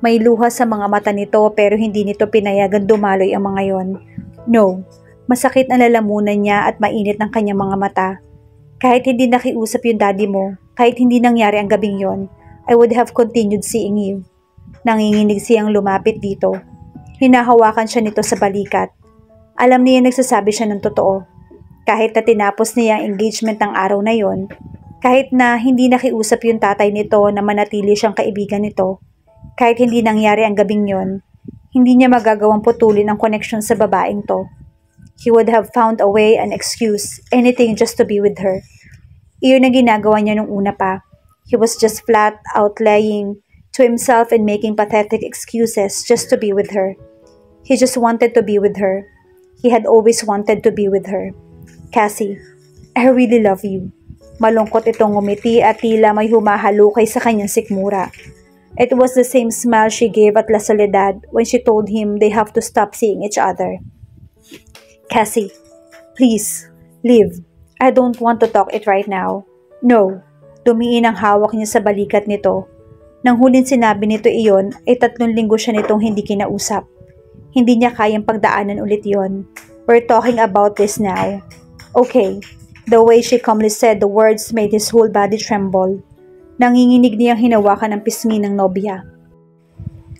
May luha sa mga mata nito pero hindi nito pinayagan dumaloy ang mga yon. No, masakit ang lalamunan niya at mainit ang kanyang mga mata. Kahit hindi nakiusap yung daddy mo, kahit hindi nangyari ang gabing yon, I would have continued seeing you. Nanginginig siyang lumapit dito. Hinahawakan siya nito sa balikat. Alam niya nagsasabi siya ng totoo. Kahit na tinapos niya ang engagement ng araw na yon, kahit na hindi nakiusap yung tatay nito na manatili siyang kaibigan nito, kahit hindi nangyari ang gabing yon, hindi niya magagawang putulin ang connection sa babaeng to. He would have found a way, an excuse, anything just to be with her. Iyon ang ginagawa niya nung una pa. He was just flat out lying to himself and making pathetic excuses just to be with her. He just wanted to be with her. He had always wanted to be with her. Cassie, I really love you. Malungkot itong ngumiti at tila may humahalukay sa kanyang sikmura. It was the same smile she gave at La Soledad when she told him they have to stop seeing each other. Cassie, please, leave. I don't want to talk it right now. No. Tumiin ang hawak niya sa balikat nito. Nang huling sinabi nito iyon, ay 3 linggo siya nitong hindi kinausap. Hindi niya kayang pagdaanan ulit yon. We're talking about this now. Okay. The way she calmly said the words made his whole body tremble. Nanginginig niyang hinawakan ang pisngi ng nobya.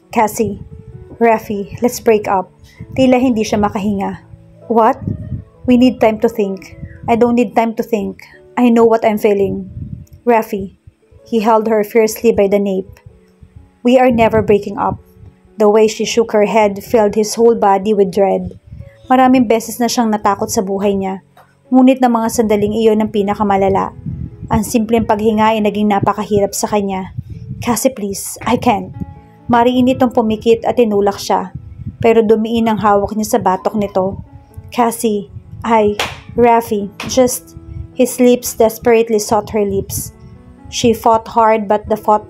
Cassie, Rafi, let's break up. Tila hindi siya makahinga. What? We need time to think. I don't need time to think. I know what I'm feeling. Rafi. He held her fiercely by the nape. We are never breaking up. The way she shook her head filled his whole body with dread. Maraming beses na siyang natakot sa buhay niya. Ngunit ng mga sandaling iyon ang pinakamalala. Ang simpleng paghinga ay naging napakahirap sa kanya. Cassie, please, I can't. Mariin itong pumikit at tinulak siya. Pero dumiin ang hawak niya sa batok nito. Cassie, Rafi, just... His lips desperately sought her lips. She fought hard but the fought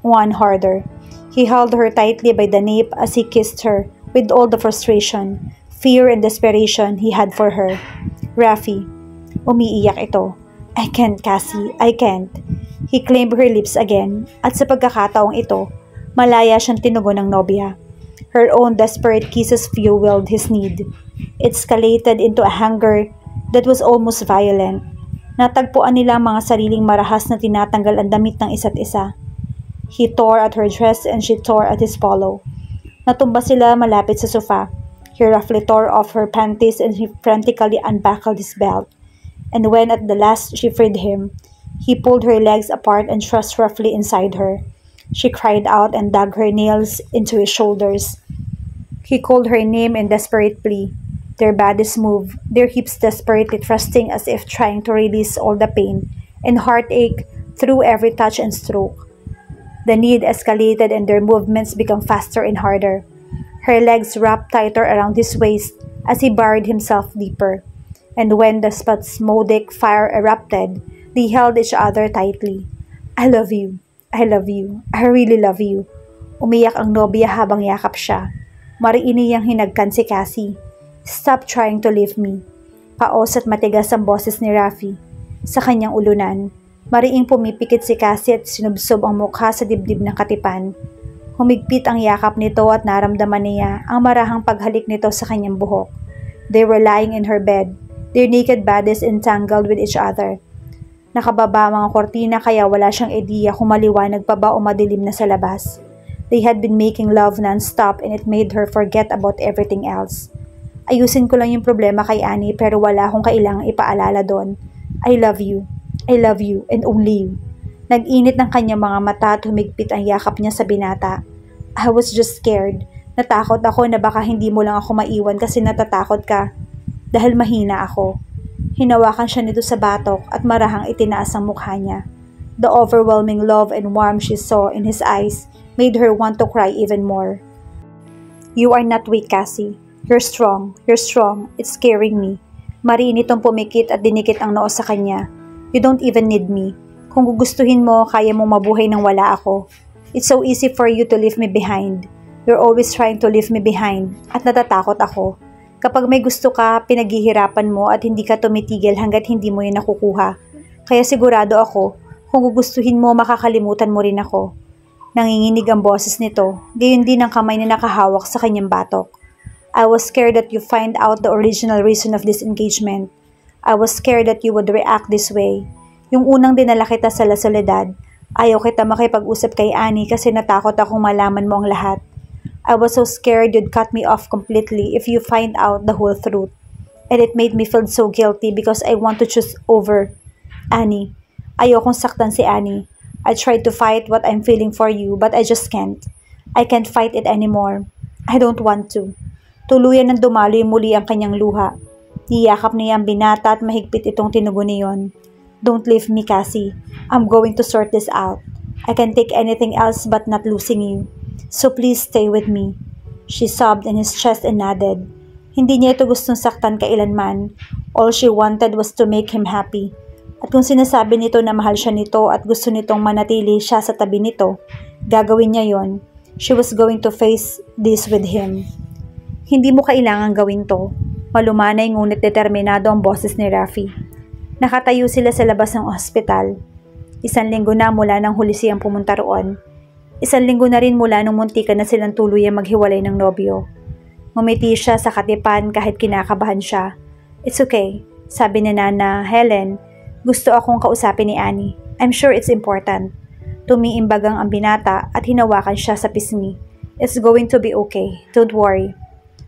one harder. He held her tightly by the nape as he kissed her with all the frustration, fear and desperation he had for her. Rafi, umiiyak ito. I can't, Cassie, I can't. He claimed her lips again at sa pagkakataong ito, malaya siyang tinugon ng nobya. Her own desperate kisses fueled his need. It escalated into a hunger that was almost violent. Natagpuan nila ang mga sariling marahas na tinatanggal ang damit ng isa't isa. He tore at her dress and she tore at his polo. Natumba sila malapit sa sofa. He roughly tore off her panties and he frantically unbuckled his belt. And when at the last she freed him, he pulled her legs apart and thrust roughly inside her. She cried out and dug her nails into his shoulders. He called her name in desperate plea. Their bodies moved, their hips desperately thrusting as if trying to release all the pain and heartache through every touch and stroke. The need escalated and their movements became faster and harder. Her legs wrapped tighter around his waist as he buried himself deeper. And when the spasmodic fire erupted, they held each other tightly. I love you. I love you. I really love you. Umiyak ang nobya habang yakap siya. Mariini niyang hinagkan si Cassie. Stop trying to leave me. Paos at matigas ang boses ni Rafi. Sa kanyang ulunan, mariing pumipikit si Cassie at sinubsob ang mukha sa dibdib ng katipan. Humigpit ang yakap nito at naramdaman niya ang marahang paghalik nito sa kanyang buhok. They were lying in her bed, their naked bodies entangled with each other. Nakababa mga kortina kaya wala siyang ideya kung maliwanag pa ba o madilim na sa labas. They had been making love non-stop and it made her forget about everything else. Ayusin ko lang yung problema kay Annie pero wala akong kailangang ipaalala doon. I love you, and only you. Nag-init ng kanyang mga mata at humigpit ang yakap niya sa binata. I was just scared. Natakot ako na baka hindi mo lang ako maiwan kasi natatakot ka. Dahil mahina ako. Hinawakan siya nito sa batok at marahang itinaas ang mukha niya. The overwhelming love and warmth she saw in his eyes made her want to cry even more. You are not weak, Cassie. You're strong. It's scaring me. Mariin itong pumikit at dinikit ang noo sa kanya. You don't even need me. Kung gugustuhin mo, kaya mong mabuhay nang wala ako. It's so easy for you to leave me behind. You're always trying to leave me behind. At natatakot ako. Kapag may gusto ka, pinaghihirapan mo at hindi ka tumitigil hanggat hindi mo yun nakukuha. Kaya sigurado ako, kung gugustuhin mo, makakalimutan mo rin ako. Nanginginig ang boses nito, gayon din ang kamay na nakahawak sa kanyang batok. I was scared that you find out the original reason of this engagement. I was scared that you would react this way. Yung unang dinala kita sa La Soledad, ayaw kita makipag-usap kay Annie kasi natakot akong malaman mo ang lahat. I was so scared you'd cut me off completely if you find out the whole truth. And it made me feel so guilty because I want to choose over Annie. Ayokong saktan si Annie. I tried to fight what I'm feeling for you but I just can't. I can't fight it anymore. I don't want to. Tuluyan ng dumaloy muli ang kanyang luha. Niyakap niya ang binata at mahigpit itong tinugon niyon. Don't leave me, Cassie. I'm going to sort this out. I can take anything else but not losing you. So please stay with me. She sobbed in his chest and nodded. Hindi niya ito gustong saktan kailanman. All she wanted was to make him happy. At kung sinasabi nito na mahal siya nito at gusto nitong manatili siya sa tabi nito, gagawin niya yon. She was going to face this with him. Hindi mo kailangang gawin to. Malumanay ngunit determinado ang boses ni Rafi. Nakatayo sila sa labas ng ospital. 1 linggo na mula nang huli siyang pumunta roon. 1 linggo na rin mula nung muntikan na silang tuluyang maghiwalay ng nobyo. Ngumiti siya sa katipan kahit kinakabahan siya. It's okay, sabi ni Nana Helen. Gusto akong kausapin ni Annie. I'm sure it's important. Tumiimbagang ang binata at hinawakan siya sa pisngi. It's going to be okay. Don't worry.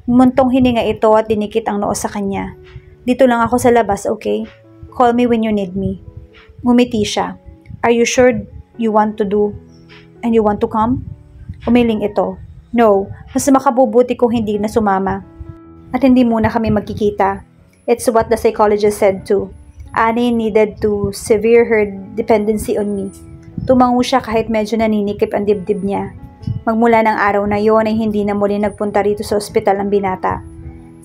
Muntong hininga ito at dinikit ang noo sa kanya. Dito lang ako sa labas, okay? Call me when you need me. Ngumiti siya. Are you sure you want to do and you want to come? Umiling ito. No, mas makabubuti kung hindi na sumama. At hindi muna kami magkikita. It's what the psychologist said too. Annie needed to sever her dependency on me. Tumango siya kahit medyo naninikip ang dibdib niya. Magmula ng araw na yon ay hindi na muli nagpunta rito sa ospital ang binata.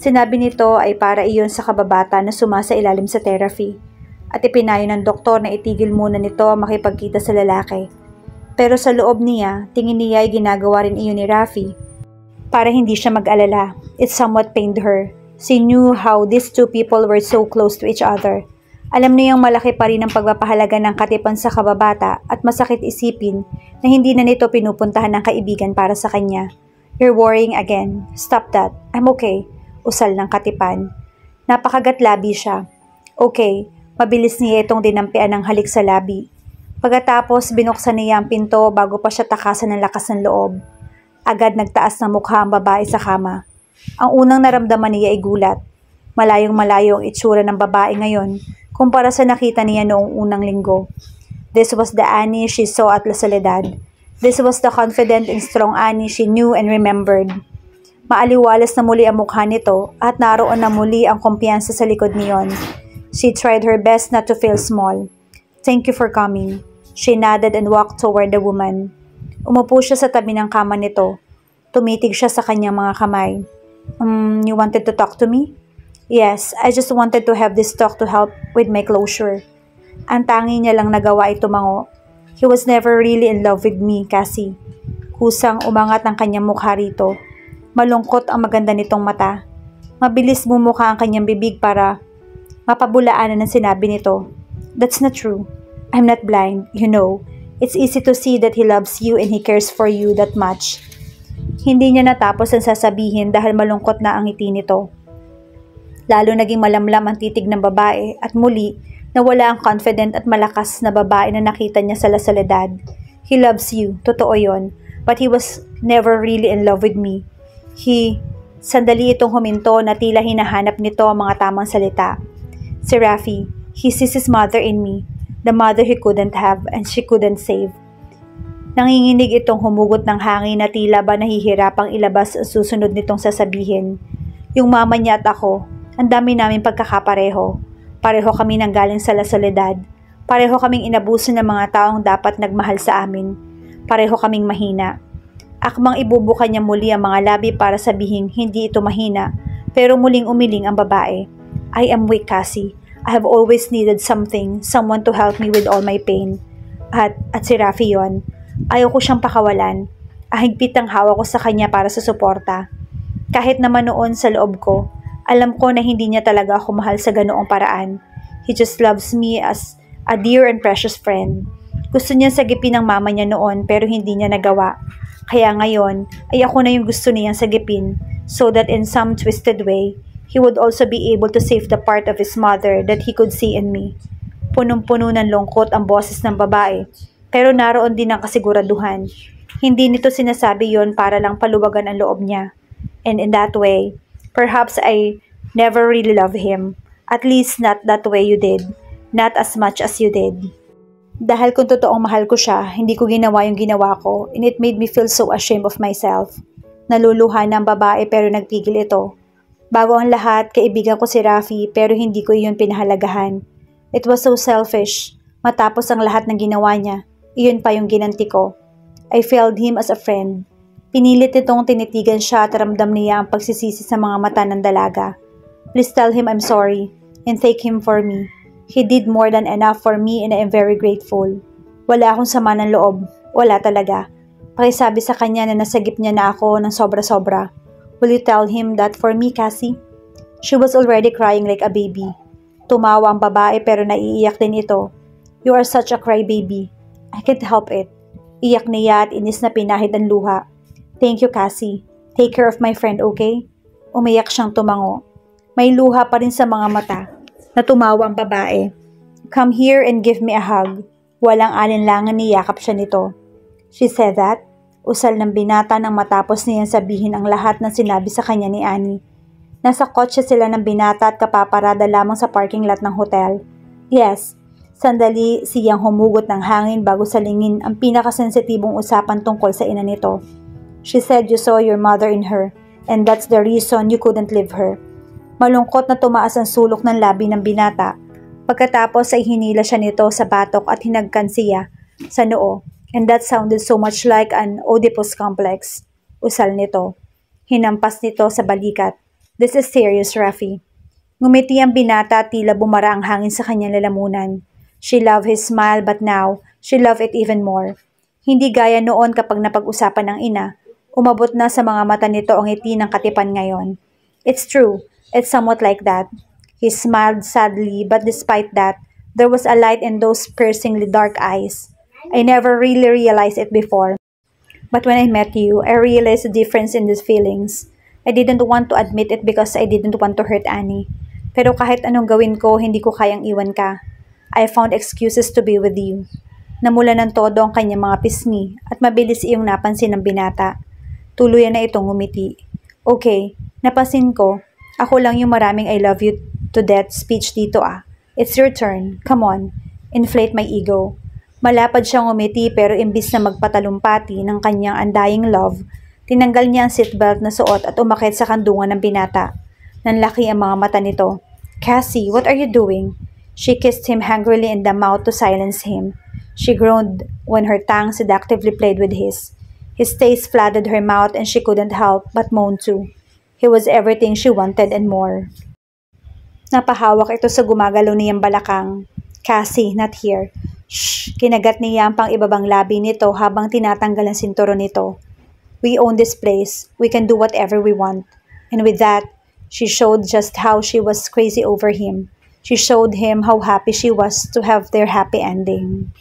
Sinabi nito ay para iyon sa kababata na sumasa ilalim sa therapy. At ipinayo ng doktor na itigil muna nito makipagkita sa lalaki. Pero sa loob niya, tingin niya ay ginagawa rin iyon ni Rafi. Para hindi siya mag-alala, it somewhat pained her. She knew how these two people were so close to each other. Alam niyang malaki pa rin ang pagpapahalaga ng katipan sa kababata at masakit isipin na hindi na nito pinupuntahan ng kaibigan para sa kanya. You're worrying again. Stop that. I'm okay. Usal ng katipan. Napakagatlabi siya. Okay, mabilis niya itong dinampian ng halik sa labi. Pagkatapos binuksan niya ang pinto bago pa siya takasan ng lakas ng loob. Agad nagtaas ng mukha ang babae sa kama. Ang unang naramdaman niya ay gulat. Malayong malayo ang itsura ng babae ngayon kumpara sa nakita niya noong unang linggo. This was the Annie she saw at La Soledad. This was the confident and strong Annie she knew and remembered. Maaliwalas na muli ang mukha nito at naroon na muli ang kumpiyansa sa likod niyon. She tried her best not to feel small. Thank you for coming. She nodded and walked toward the woman. Umupo siya sa tabi ng kama nito. Tumitig siya sa kanyang mga kamay. You wanted to talk to me? Yes, I just wanted to have this talk to help with my closure. Ang tangi niya lang nagawa ay tumango. He was never really in love with me, Cassie. Kusang umangat ang kanyang mukha rito. Malungkot ang maganda nitong mata. Mabilis bumuka ang kanyang bibig para mapabulaanan ng sinabi nito. That's not true. I'm not blind, you know. It's easy to see that he loves you and he cares for you that much. Hindi niya natapos ang sasabihin dahil malungkot na ang ngiti nito. Lalo naging malamlam ang titig ng babae at muli nawala ang confident at malakas na babae na nakita niya sa La Soledad. He loves you, totoo yon, but he was never really in love with me. Sandali itong huminto na tila hinahanap nito ang mga tamang salita. Si Rafi, he sees his mother in me, the mother he couldn't have and she couldn't save. Nanginginig itong humugot ng hangin na tila ba nahihirapang ilabas ang susunod nitong sasabihin. Yung mama niya at ako, ang dami namin pagkakapareho. Pareho kami nanggaling sa La Soledad. Pareho kaming inabuso ng mga taong dapat nagmahal sa amin. Pareho kaming mahina. Akmang ibubuka niya muli ang mga labi para sabihin hindi ito mahina, pero muling umiling ang babae. I am weak, Cassie. I have always needed someone to help me with all my pain. At si Rafi yon. Ayaw ko siyang pakawalan. Ahigpit ang hawa ko sa kanya para sa suporta. Kahit naman noon sa loob ko, alam ko na hindi niya talaga ako mahal sa ganoong paraan. He just loves me as a dear and precious friend. Gusto niya sagipin ng mama niya noon pero hindi niya nagawa. Kaya ngayon ay ako na yung gusto niyang sagipin so that in some twisted way, he would also be able to save the part of his mother that he could see in me. Punong-puno ng lungkot ang boses ng babae pero naroon din ang kasiguraduhan. Hindi nito sinasabi yon para lang paluwagan ang loob niya. And in that way, perhaps I never really loved him. At least not that way you did. Not as much as you did. Dahil kung totoong mahal ko siya, hindi ko ginawa yung ginawa ko and it made me feel so ashamed of myself. Naluluha ng babae pero nagpigil ito. Bago ang lahat, kaibigan ko si Rafi pero hindi ko iyon pinahalagahan. It was so selfish. Matapos ang lahat ng ginawa niya, iyon pa yung ginanti ko. I failed him as a friend. Pinilit nitong tinitigan siya at ramdam niya ang pagsisisi sa mga mata ng dalaga. Please tell him I'm sorry and thank him for me. He did more than enough for me and I am very grateful. Wala akong sama ng loob. Wala talaga. Pakisabi sa kanya na nasagip niya na ako ng sobra-sobra. Will you tell him that for me, Cassie? She was already crying like a baby. Tumawa ang babae pero naiiyak din ito. You are such a crybaby. I can't help it. Iyak niya at inis na pinahid ang luha. Thank you, Cassie. Take care of my friend, okay? Umiyak siyang tumango. May luha pa rin sa mga mata. Natumawa ang babae. Come here and give me a hug. Walang alinlangan niyakap siya nito. She said that. Usal ng binata nang matapos niyang sabihin ang lahat ng sinabi sa kanya ni Annie. Nasa kotse sila ng binata at kapaparada lamang sa parking lot ng hotel. Yes, sandali siyang humugot ng hangin bago salingin ang pinakasensitibong usapan tungkol sa ina nito. She said you saw your mother in her and that's the reason you couldn't leave her. Malungkot na tumaas ang sulok ng labi ng binata. Pagkatapos ay hinila siya nito sa batok at hinagkan siya sa noo. And that sounded so much like an Oedipus complex. Usal nito. Hinampas nito sa balikat. This is serious, Rafi. Ngumiti ang binata at tila bumara ang hangin sa kanyang lalamunan. She loved his smile but now, she loved it even more. Hindi gaya noon kapag napag-usapan ng ina. Umabot na sa mga mata nito ang ngiti ng katipan ngayon. It's true. It's somewhat like that. He smiled sadly but despite that, there was a light in those piercingly dark eyes. I never really realized it before. But when I met you, I realized the difference in these feelings. I didn't want to admit it because I didn't want to hurt Annie. Pero kahit anong gawin ko, hindi ko kayang iwan ka. I found excuses to be with you. Namula ng todo ang kanyang mga pisngi at mabilis iyong napansin ng binata. Tuluyan na itong ngumiti. Okay, napansin ko. Ako lang yung maraming I love you to death speech dito ah. It's your turn. Come on. Inflate my ego. Malapad siyang ngumiti pero imbis na magpatalumpati ng kanyang undying love, tinanggal niya ang seatbelt na suot at umakyat sa kandungan ng binata. Nanlaki ang mga mata nito. Cassie, what are you doing? She kissed him hungrily in the mouth to silence him. She groaned when her tongue seductively played with his. His taste flooded her mouth and she couldn't help but moan too. He was everything she wanted and more. Napahawak ito sa gumagalaw niyang balakang. Cassie, not here. Shh! Kinagat niya ang pang-ibabang labi nito habang tinatanggal ang sinturon nito. We own this place. We can do whatever we want. And with that, she showed just how she was crazy over him. She showed him how happy she was to have their happy ending.